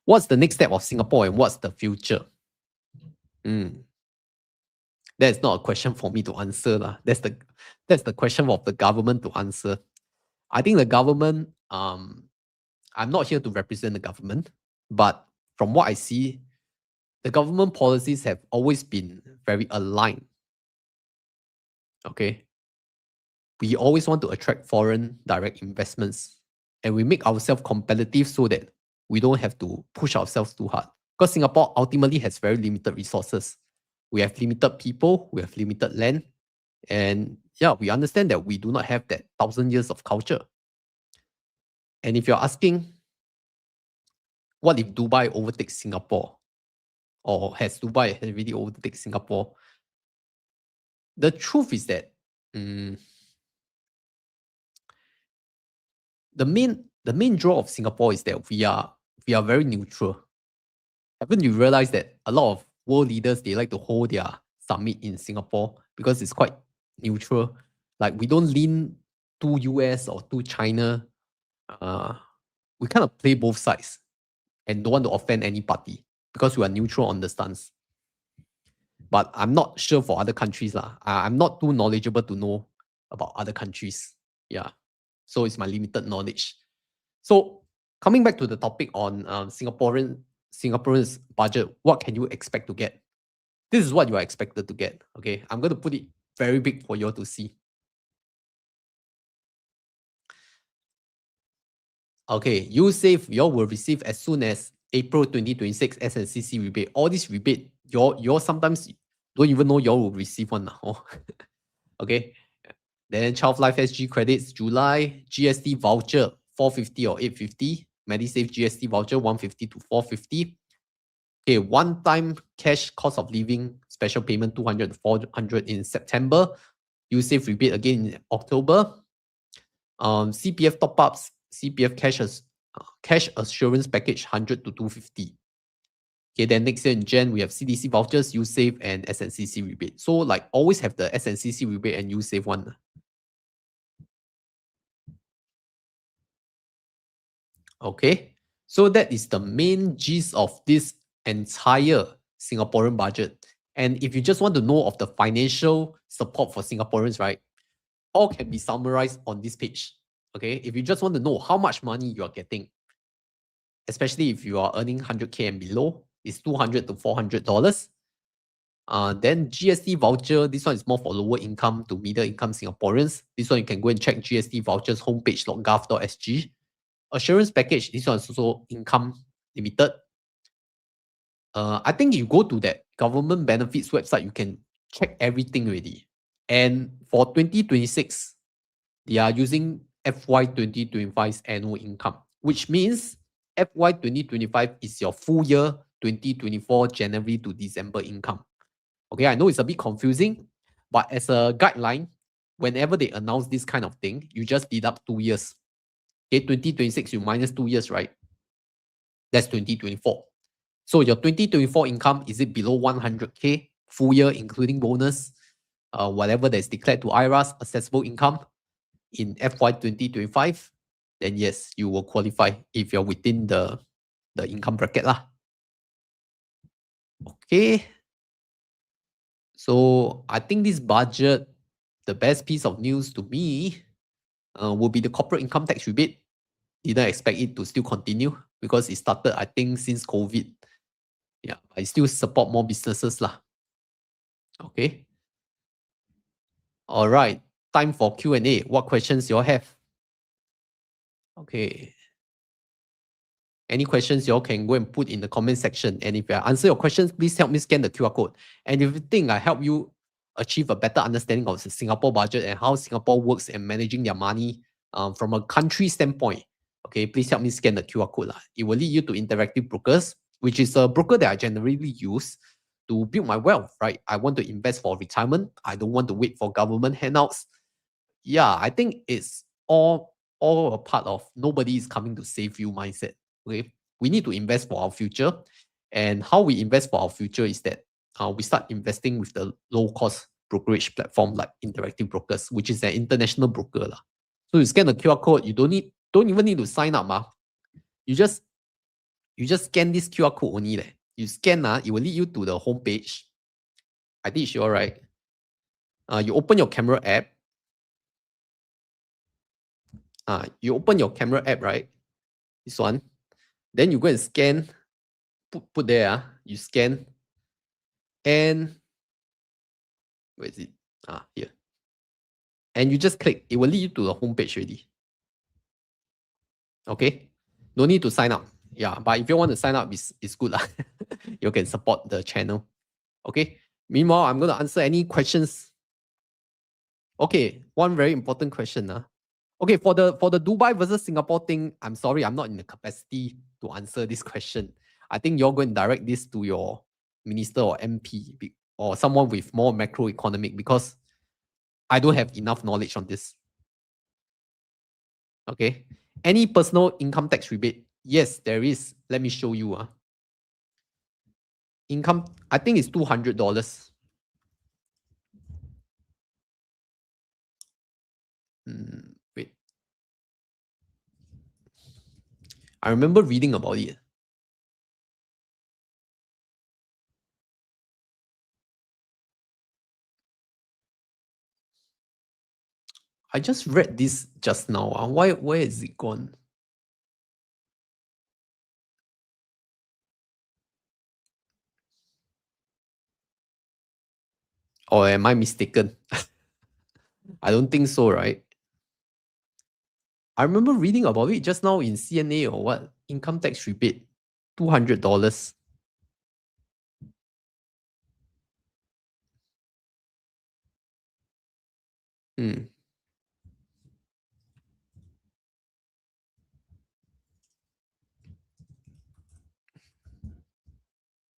What's the next step of Singapore and what's the future? That's not a question for me to answer. That's the question of the government to answer. I think the government, I'm not here to represent the government, but from what I see, the government policies have always been very aligned. Okay. We always want to attract foreign direct investments, and we make ourselves competitive so that we don't have to push ourselves too hard. Because Singapore ultimately has very limited resources. We have limited people, we have limited land, and yeah, we understand that we do not have that 1,000 years of culture. And if you're asking, what if Dubai overtakes Singapore? Or has Dubai really overtaken Singapore? The truth is that the main draw of Singapore is that we are very neutral. Haven't you realized that a lot of world leaders, they like to hold their summit in Singapore because it's quite neutral? Like, we don't lean to US or to China. We kind of play both sides and don't want to offend any party because we are neutral on the stance. But I'm not sure for other countries. I'm not too knowledgeable to know about other countries. Yeah. So it's my limited knowledge. So coming back to the topic on Singaporeans' budget, what can you expect to get? This is what you are expected to get. Okay, I'm going to put it very big for you all to see. Okay, you save, you all will receive as soon as April 2026 SNCC rebate. All this rebate, you all sometimes don't even know you all will receive one now. Okay, then Child Life SG credits July, GST voucher 450 or 850, MediSave GST voucher 150 to 450. Okay, one-time cash cost of living special payment 200 to 400 in September. You save rebate again in October. CPF top-ups, CPF cash assurance package 100 to 250. Okay, then next year in Jan, we have CDC vouchers, USave, and SNCC rebate. So like always have the SNCC rebate and USave one. Okay, so that is the main gist of this entire Singaporean budget. And if you just want to know of the financial support for Singaporeans, right, all can be summarized on this page. Okay, if you just want to know how much money you are getting, especially if you are earning 100K and below, is $200 to $400. Then GST voucher, this one is more for lower income to middle income Singaporeans. This one you can go and check GST vouchers homepage.gov.sg. Assurance package, this one is also income limited. I think you go to that government benefits website, you can check everything already. And for 2026, they are using FY 2025's annual income, which means FY 2025 is your full year 2024 January to December income. Okay, I know it's a bit confusing, but as a guideline, whenever they announce this kind of thing, you just deduct 2 years. Okay, 2026, you minus 2 years, right? That's 2024. So your 2024 income, is it below 100K full year, including bonus, whatever that's declared to IRAS, accessible income in FY 2025, then yes, you will qualify if you're within the income bracket lah. Okay. So I think this budget, the best piece of news to me will be the corporate income tax rebate. Didn't expect it to still continue because it started, I think, since COVID. Yeah, I still support more businesses lah. Okay. All right. Time for Q&A. What questions you all have? Okay. Any questions you all can go and put in the comment section. And if I answer your questions, please help me scan the QR code. And if you think I help you achieve a better understanding of the Singapore budget and how Singapore works and managing their money from a country standpoint, okay, please help me scan the QR code. It will lead you to Interactive Brokers, which is a broker that I generally use to build my wealth, right? I want to invest for retirement. I don't want to wait for government handouts. Yeah, I think it's all a part of nobody is coming to save you mindset. Okay, we need to invest for our future. And how we invest for our future is that we start investing with the low-cost brokerage platform like Interactive Brokers, which is an international broker lah. So you scan the QR code, you don't even need to sign up. You just scan this QR code only. You scan, it will lead you to the homepage. I teach you all right. You open your camera app. You open your camera app, right? This one. Then you go and scan. Put there. You scan. And where is it? Here. And you just click. It will lead you to the homepage already. Okay. No need to sign up. Yeah, but if you want to sign up, it's good lah. You can support the channel. Okay. Meanwhile, I'm going to answer any questions. Okay, one very important question. Okay, for the Dubai versus Singapore thing, I'm sorry, I'm not in the capacity to answer this question. I think you're going to direct this to your minister or MP or someone with more macroeconomic, because I don't have enough knowledge on this. Okay. Any personal income tax rebate? Yes, there is. Let me show you. Income, I think it's $200. Wait. I remember reading about it. I just read this just now. Where is it gone? Or am I mistaken? I don't think so, right? I remember reading about it just now in CNA or what? Income tax rebate, $200.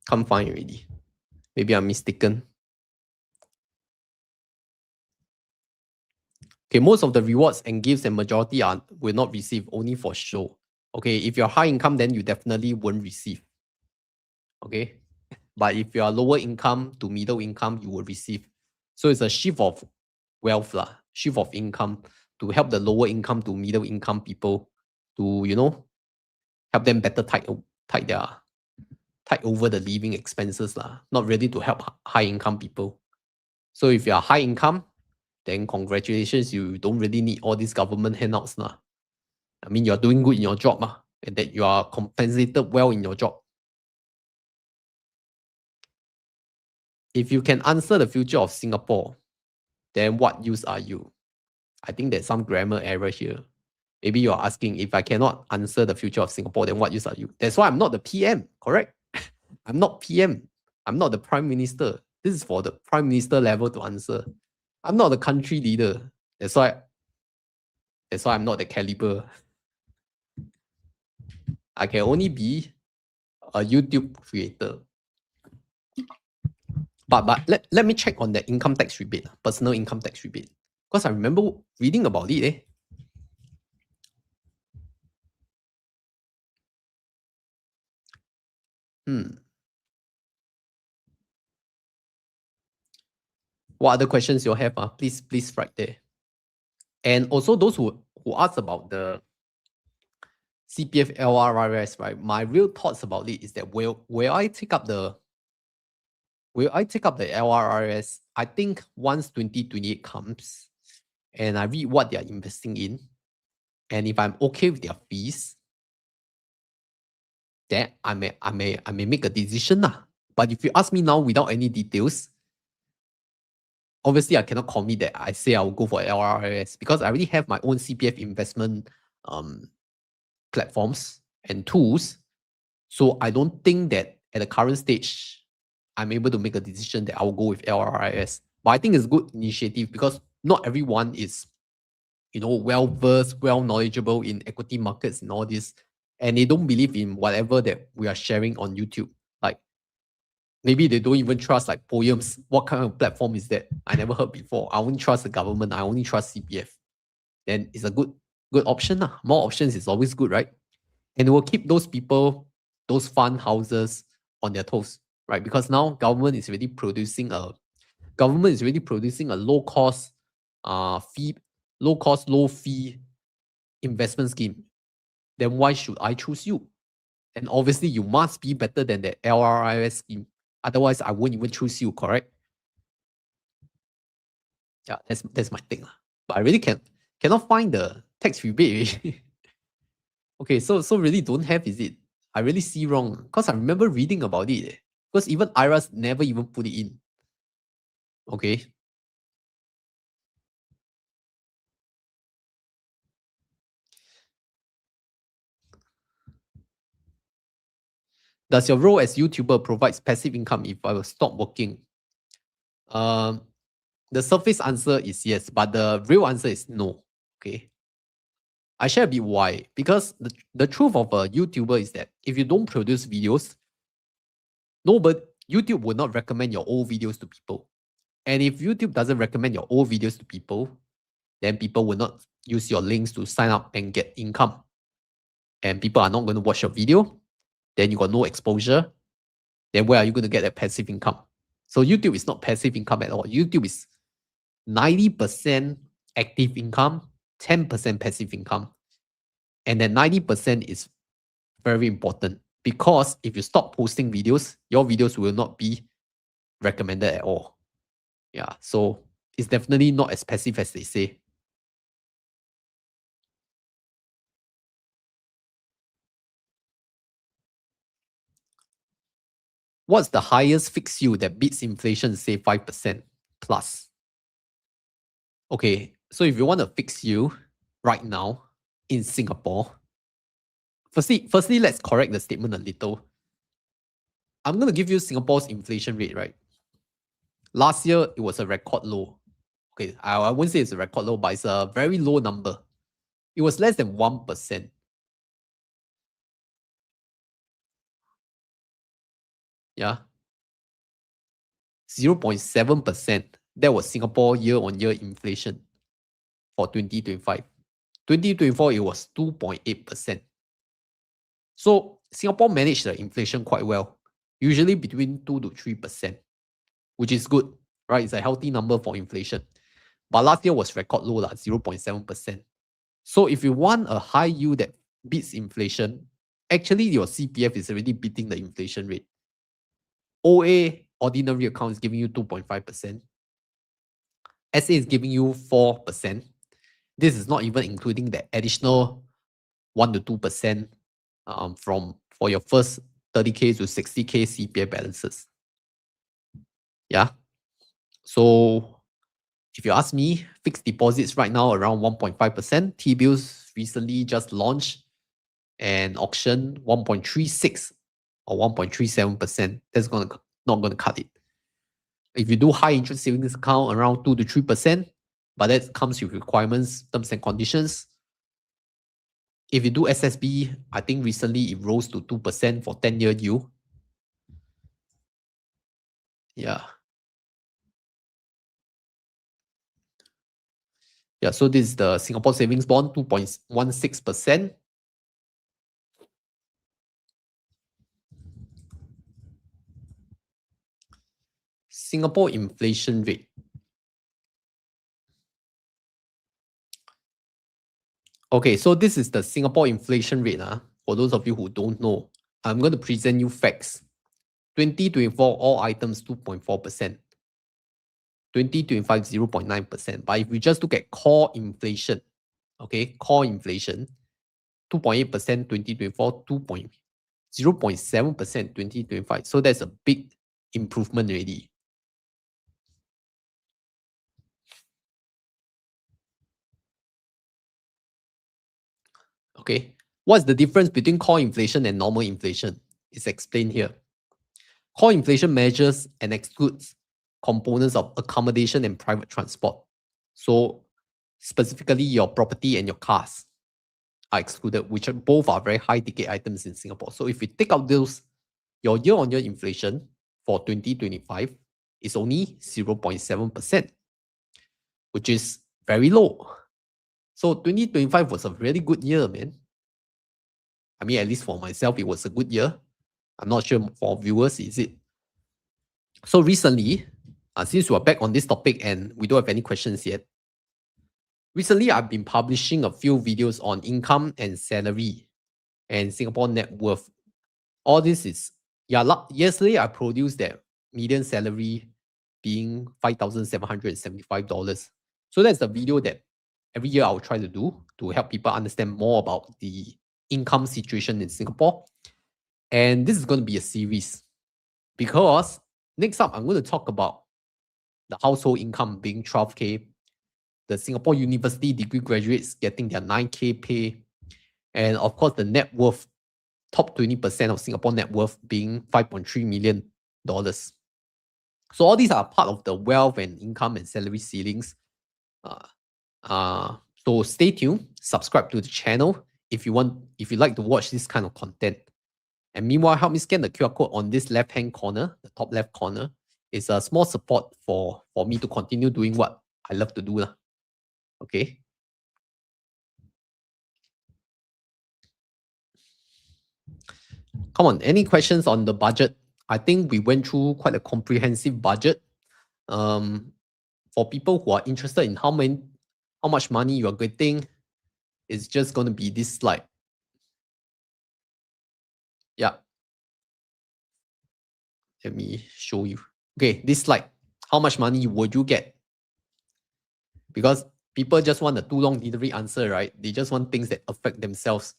Can't find already. Maybe I'm mistaken. Okay, most of the rewards and gifts and majority will not receive, only for show. Okay, if you're high income, then you definitely won't receive. Okay, but if you are lower income to middle income, you will receive. So it's a shift of wealth, shift of income to help the lower income to middle income people to, help them better tide over the living expenses, not really to help high income people. So if you are high income, then congratulations, you don't really need all these government handouts. I mean, you're doing good in your job. and that you are compensated well in your job. If you can answer the future of Singapore, then what use are you? I think there's some grammar error here. Maybe you're asking, if I cannot answer the future of Singapore, then what use are you? That's why I'm not the PM, correct? I'm not PM. I'm not the Prime Minister. This is for the Prime Minister level to answer. I'm not the country leader. That's why I'm not the caliber. I can only be a YouTube creator. But let me check on the income tax rebate, personal income tax rebate. Because I remember reading about it. What other questions you have? Please write there. And also those who ask about the CPF LRRS, right? My real thoughts about it is that will I take up the LRRS? I think once 2028 comes and I read what they are investing in, and if I'm okay with their fees, then I may make a decision lah. But if you ask me now without any details, obviously I cannot commit that I say I will go for LRRS because I already have my own CPF investment platforms and tools. So I don't think that at the current stage, I'm able to make a decision that I will go with LRRS. But I think it's a good initiative because not everyone is, well-versed, well-knowledgeable in equity markets and all this. And they don't believe in whatever that we are sharing on YouTube. Like, maybe they don't even trust like Poems. What kind of platform is that? I never heard before. I only trust the government. I only trust CPF. Then it's a good option. More options is always good, right? And it will keep those people, those fund houses on their toes, right? Because now government is already producing a low cost low fee investment scheme. Then why should I choose you? And obviously you must be better than the LRIS scheme. Otherwise, I won't even choose you, correct? Yeah, that's my thing. But I really cannot find the tax rebate. Okay, so really don't have, is it? I really see wrong. Because I remember reading about it. Because even IRAS never even put it in. Okay. Does your role as YouTuber provides passive income if I will stop working? The surface answer is yes, but the real answer is no. Okay. I share a bit why. Because the truth of a YouTuber is that if you don't produce videos, YouTube will not recommend your old videos to people. And if YouTube doesn't recommend your old videos to people, then people will not use your links to sign up and get income. And people are not going to watch your video. Then you got no exposure. Then where are you going to get that passive income? So YouTube is not passive income at all. YouTube is 90% active income, 10% passive income. And then 90% is very important because if you stop posting videos, your videos will not be recommended at all. Yeah, so it's definitely not as passive as they say. What's the highest fixed yield that beats inflation, say 5% plus? Okay, so if you want a fixed yield right now in Singapore, firstly, let's correct the statement a little. I'm going to give you Singapore's inflation rate, right? Last year, it was a record low. Okay, I won't say it's a record low, but it's a very low number. It was less than 1%. Yeah. 0.7%. That was Singapore year-on-year inflation for 2025. 2024, it was 2.8%. So Singapore managed the inflation quite well, usually between 2 to 3%, which is good, right? It's a healthy number for inflation. But last year was record low, 0.7%. So if you want a high yield that beats inflation, actually your CPF is already beating the inflation rate. OA, ordinary account, is giving you 2.5%. SA is giving you 4%. This is not even including the additional 1 to 2% for your first 30K to 60K CPF balances. Yeah. So if you ask me, fixed deposits right now around 1.5%. T-bills recently just launched an auction 1.36 or 1.37%. That's not gonna cut it. If you do high interest savings account around 2 to 3%, but that comes with requirements, terms and conditions. If you do SSB, I think recently it rose to 2% for 10-year yield. Yeah. Yeah, so this is the Singapore savings bond, 2.16%. Singapore inflation rate. Okay, so this is the Singapore inflation rate. For those of you who don't know, I'm going to present you facts. 2024, all items 2.4%. 2025, 0.9%. But if we just look at core inflation, okay, core inflation, 2.8% 2024, 0.7% 2025. So that's a big improvement already. Okay, what's the difference between core inflation and normal inflation? It's explained here. Core inflation measures and excludes components of accommodation and private transport. So specifically your property and your cars are excluded, which both are very high ticket items in Singapore. So if you take out those, your year-on-year inflation for 2025 is only 0.7%, which is very low. So 2025 was a really good year, man. I mean, at least for myself, it was a good year. I'm not sure for viewers, is it? So recently, since we're back on this topic and we don't have any questions yet, recently I've been publishing a few videos on income and salary and Singapore net worth. All this is, yesterday I produced that median salary being $5,775. So that's the video that every year I'll try to do to help people understand more about the income situation in Singapore. And this is going to be a series because next up, I'm going to talk about the household income being 12K, the Singapore University degree graduates getting their 9K pay, and of course, the net worth, top 20% of Singapore net worth being $5.3 million. So all these are part of the wealth and income and salary ceilings. So stay tuned, subscribe to the channel if you like to watch this kind of content. And meanwhile, help me scan the QR code on this left-hand corner, the top left corner. It's a small support for me to continue doing what I love to do. Okay. Come on, any questions on the budget? I think we went through quite a comprehensive budget. For people who are interested in how much money you are getting, it's just going to be this slide. Yeah. Let me show you. Okay, this slide. How much money would you get? Because people just want a too long delivery answer, right? They just want things that affect themselves.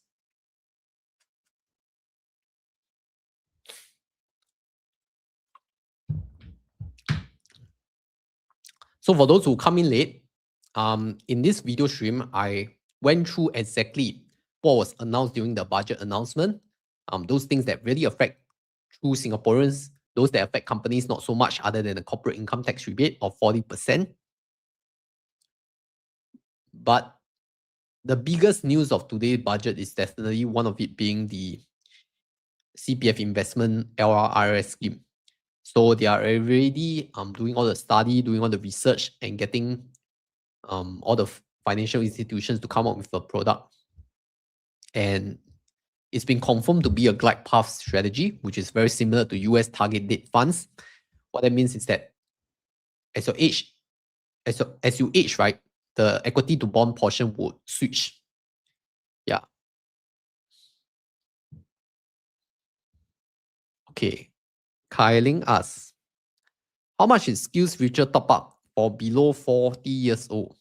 So for those who come in late, in this video stream, I went through exactly what was announced during the budget announcement. Those things that really affect true Singaporeans, those that affect companies not so much other than the corporate income tax rebate of 40%. But the biggest news of today's budget is definitely one of it being the CPF investment LRRS scheme. So they are already doing all the study, doing all the research and getting all the financial institutions to come up with a product. And it's been confirmed to be a glide path strategy, which is very similar to US target date funds. What that means is that as you age, right, the equity to bond portion would switch. Yeah. Okay. Kailing asks, how much is SkillsFuture top up for below 40 years old?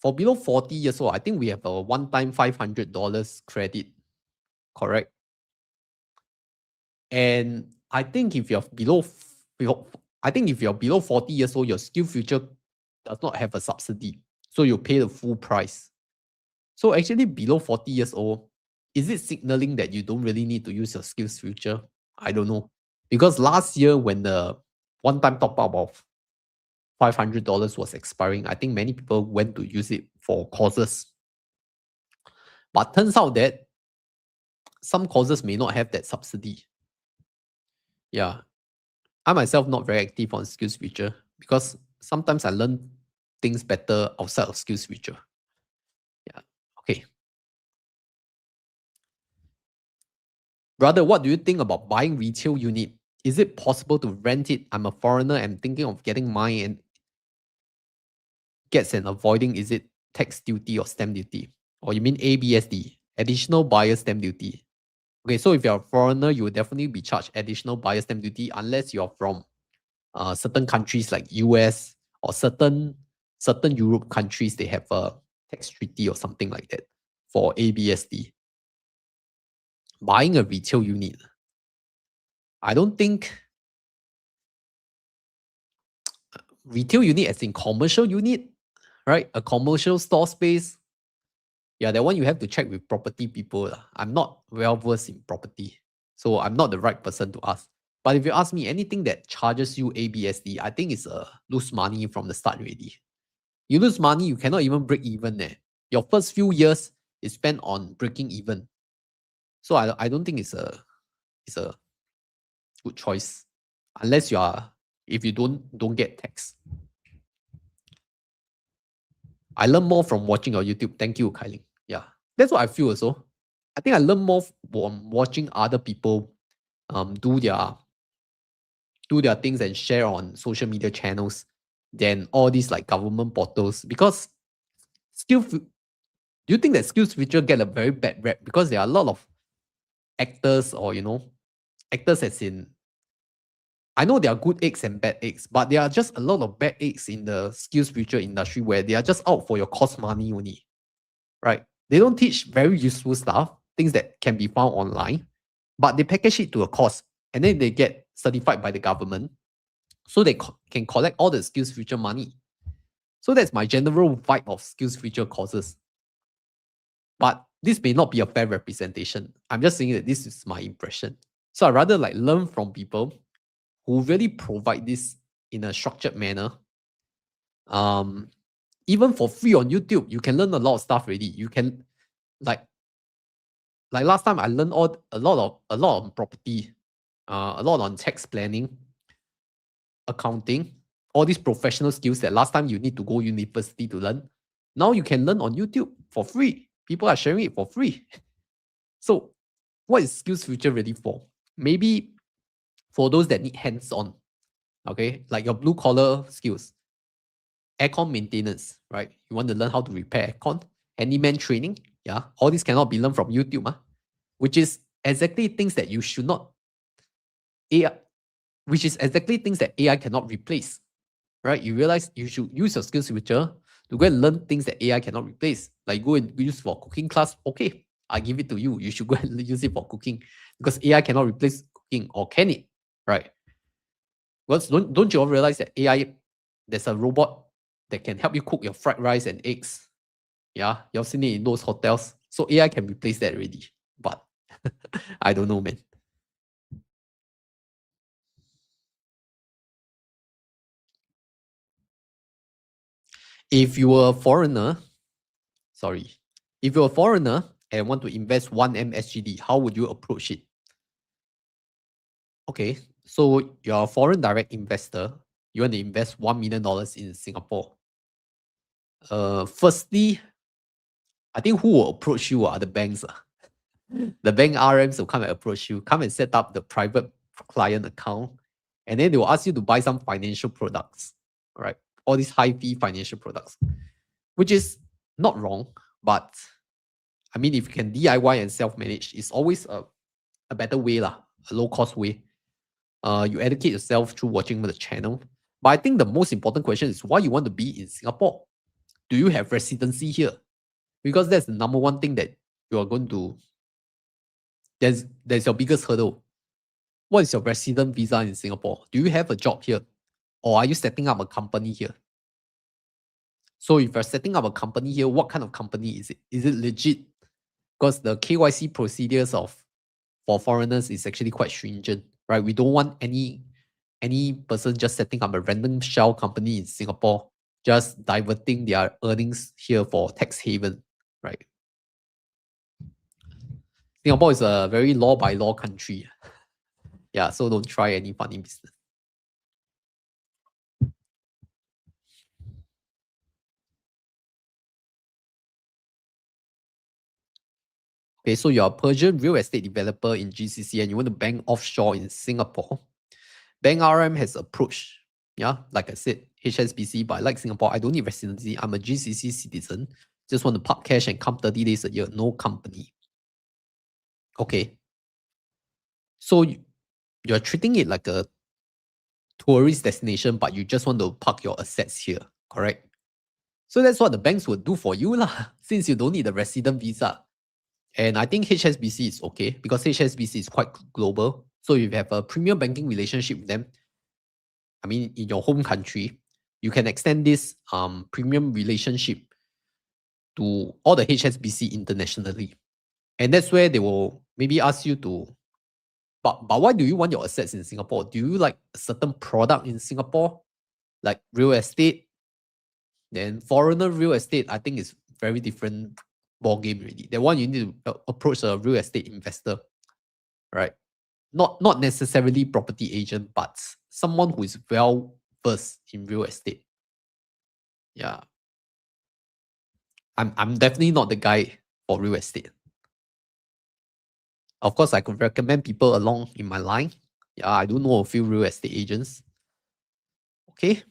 For below 40 years old, I think we have a one-time $500 credit correct? And I think if you're I think if you're below 40 years old, your skill future does not have a subsidy. So you pay the full price. So actually below 40 years old, is it signaling that you don't really need to use your skills future? I don't know. Because last year when the one-time top up of $500 was expiring, I think many people went to use it for courses. But turns out that some courses may not have that subsidy. Yeah. I myself not very active on skills future because sometimes I learn things better outside of skills future. Yeah. Okay. Brother, what do you think about buying retail unit? Is it possible to rent it? I'm a foreigner and thinking of getting mine and gets and avoiding, is it tax duty or stamp duty? Or you mean ABSD, additional buyer stamp duty? Okay, so if you're a foreigner, you will definitely be charged additional buyer stamp duty unless you're from certain countries like US or certain Europe countries. They have a tax treaty or something like that for ABSD. Buying a retail unit, I don't think retail unit as in commercial unit, right? A commercial store space. Yeah, that one you have to check with property people. I'm not well versed in property, so I'm not the right person to ask. But if you ask me anything that charges you ABSD, I think it's lose money from the start already. You lose money, you cannot even break even there. Your first few years is spent on breaking even. So I don't think it's a good choice unless if you don't get tax. I learn more from watching your YouTube. Thank you, Kylie. Yeah, that's what I feel also. I think I learn more from watching other people do their things and share on social media channels than all these like government portals. Because do you think that skills future get a very bad rep because there are a lot of actors or actors as in, I know there are good eggs and bad eggs, but there are just a lot of bad eggs in the skills future industry where they are just out for your cost money only, right? They don't teach very useful stuff, things that can be found online, but they package it to a course and then they get certified by the government so they can collect all the skills future money. So that's my general vibe of skills future courses. But this may not be a fair representation. I'm just saying that this is my impression. So I rather like learn from people who really provide this in a structured manner. Even for free on YouTube, you can learn a lot of stuff already. You can like last time I learned a lot on property, a lot on tax planning, accounting, all these professional skills that last time you need to go university to learn. Now you can learn on YouTube for free. People are sharing it for free. So what is skills future really for? Maybe for those that need hands-on, okay? Like your blue collar skills, aircon maintenance, right? You want to learn how to repair aircon, handyman training, yeah? All this cannot be learned from YouTube, which is exactly things that you should not, AI, which is exactly things that AI cannot replace, right? You realize you should use your skills future to go and learn things that AI cannot replace. Like go and use for cooking class. Okay, I give it to you. You should go and use it for cooking because AI cannot replace cooking, or can it? Right? Well, don't you all realize that AI, there's a robot that can help you cook your fried rice and eggs. Yeah, you've seen it in those hotels. So AI can replace that already. But I don't know, man. If you were a foreigner, sorry, if you're a foreigner and want to invest 1M SGD, how would you approach it? Okay, so you're a foreign direct investor. You want to invest $1 million in Singapore. Firstly, I think who will approach you are the banks. The bank RMs will come and approach you, come and set up the private client account, and then they will ask you to buy some financial products, right? All these high fee financial products, which is not wrong, but I mean, if you can DIY and self manage, it's always a better way, a low cost way. You educate yourself through watching the channel. But I think the most important question is why you want to be in Singapore. Do you have residency here? Because that's the number one thing that you are going to there's your biggest hurdle. What is your resident visa in Singapore? Do you have a job here? Or are you setting up a company here? So if you're setting up a company here, what kind of company is it? Is it legit? Because the KYC procedures for foreigners is actually quite stringent, right? We don't want any person just setting up a random shell company in Singapore, just diverting their earnings here for tax haven, right? Singapore is a very law by law country. Yeah, so don't try any funny business. Okay, so you're a Persian real estate developer in GCC and you want to bank offshore in Singapore. Bank RM has approached, yeah, like I said, HSBC, but like Singapore, I don't need residency. I'm a GCC citizen. Just want to park cash and come 30 days a year, no company. Okay. So you're treating it like a tourist destination, but you just want to park your assets here, correct? So that's what the banks would do for you lah, since you don't need a resident visa. And I think HSBC is okay because HSBC is quite global. So if you have a premium banking relationship with them, I mean, in your home country, you can extend this premium relationship to all the HSBC internationally. And that's where they will maybe ask you to, but why do you want your assets in Singapore? Do you like a certain product in Singapore, like real estate? Then foreigner real estate, I think is very different ball game already. That one you need to approach a real estate investor, right? Not necessarily property agent, but someone who is well versed in real estate. Yeah. I'm definitely not the guy for real estate. Of course, I could recommend people along in my line. Yeah, I do know a few real estate agents. Okay.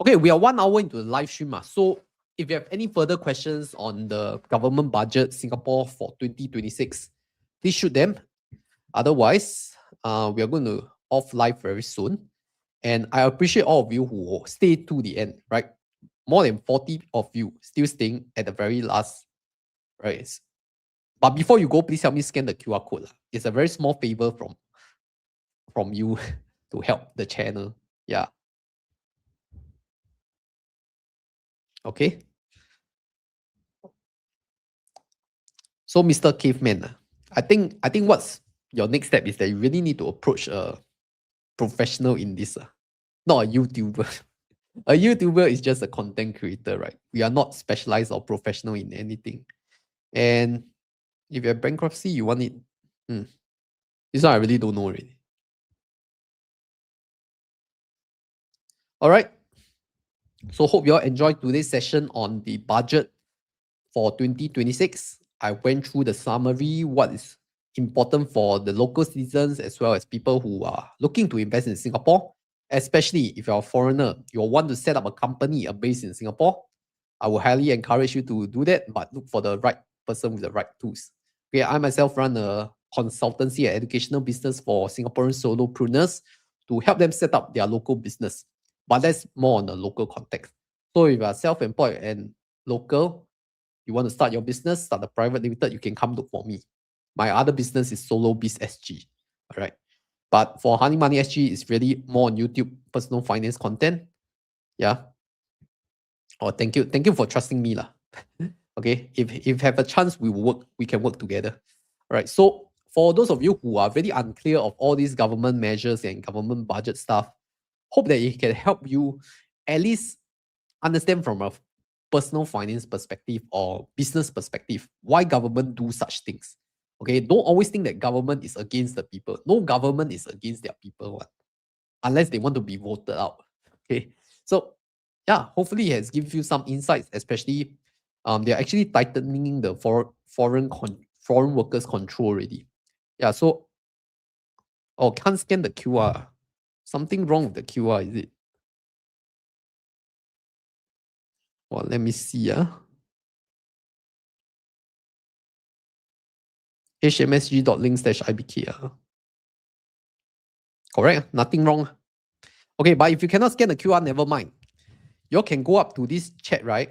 Okay, we are 1 hour into the live stream. So if you have any further questions on the government budget Singapore for 2026, please shoot them. Otherwise, we are going to off live very soon. And I appreciate all of you who stay to the end, right? More than 40 of you still staying at the very last, right? But before you go, please help me scan the QR code. It's a very small favor from you to help the channel. Yeah. Okay. So Mr. Caveman, I think what's your next step is that you really need to approach a professional in this, not a YouTuber. A YouTuber is just a content creator, right? We are not specialized or professional in anything. And if you have bankruptcy, you want it. This one I really don't know already. All right. So hope you all enjoyed today's session on the budget for 2026. I went through the summary, what is important for the local citizens as well as people who are looking to invest in Singapore, especially if you're a foreigner, you want to set up a company based in Singapore. I would highly encourage you to do that, but look for the right person with the right tools. Okay, I myself run a consultancy and educational business for Singaporean solopreneurs to help them set up their local business. But that's more on the local context. So if you are self-employed and local, you want to start your business, start a private limited, you can come look for me. My other business is Solo Biz SG. All right. But for Honey Money SG, it's really more on YouTube personal finance content. Yeah. Oh, thank you. Thank you for trusting me. Okay. If you have a chance, we can work together. All right. So for those of you who are very unclear of all these government measures and government budget stuff, hope that it can help you at least understand from a personal finance perspective or business perspective why government do such things. Okay, don't always think that government is against the people. No government is against their people, unless they want to be voted out. Okay, so yeah, hopefully it has given you some insights, especially they're actually tightening the foreign workers control already. Yeah, so can't scan the QR. Something wrong with the QR, is it? Well, let me see. hmsg.link/ibk. Correct, nothing wrong. Okay, but if you cannot scan the QR, never mind. You can go up to this chat, right?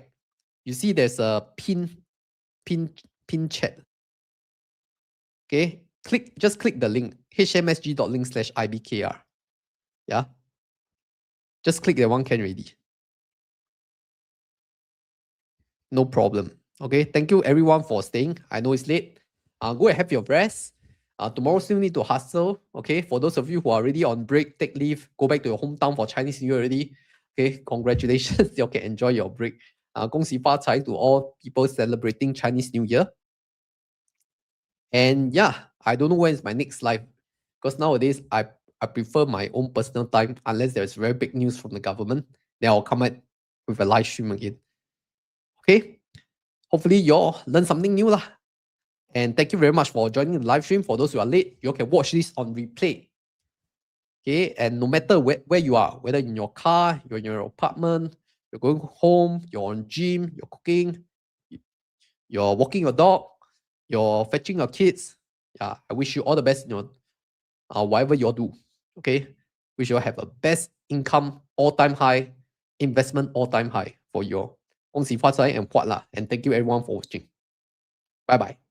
You see there's a pin chat. Okay, just click the link, hmsg.link/ibkr. Yeah, just click that one can already. No problem. Okay, thank you everyone for staying. I know it's late. Go and have your rest. Tomorrow still need to hustle. Okay, for those of you who are already on break, take leave, go back to your hometown for Chinese New Year already. Okay, congratulations. You can enjoy your break. 恭喜发财 to all people celebrating Chinese New Year. And yeah, I don't know when is my next live because nowadays I prefer my own personal time unless there's very big news from the government. Then I'll come out with a live stream again. Okay, hopefully you all learn something new lah. And thank you very much for joining the live stream. For those who are late, you can watch this on replay. Okay, and no matter where you are, whether in your car, you're in your apartment, you're going home, you're on gym, you're cooking, you're walking your dog, you're fetching your kids. Yeah, I wish you all the best in your whatever you all do. Okay, wish you all have a best income all-time high, investment all-time high for you all. 恭喜发财 and 发啦, and thank you everyone for watching. Bye bye.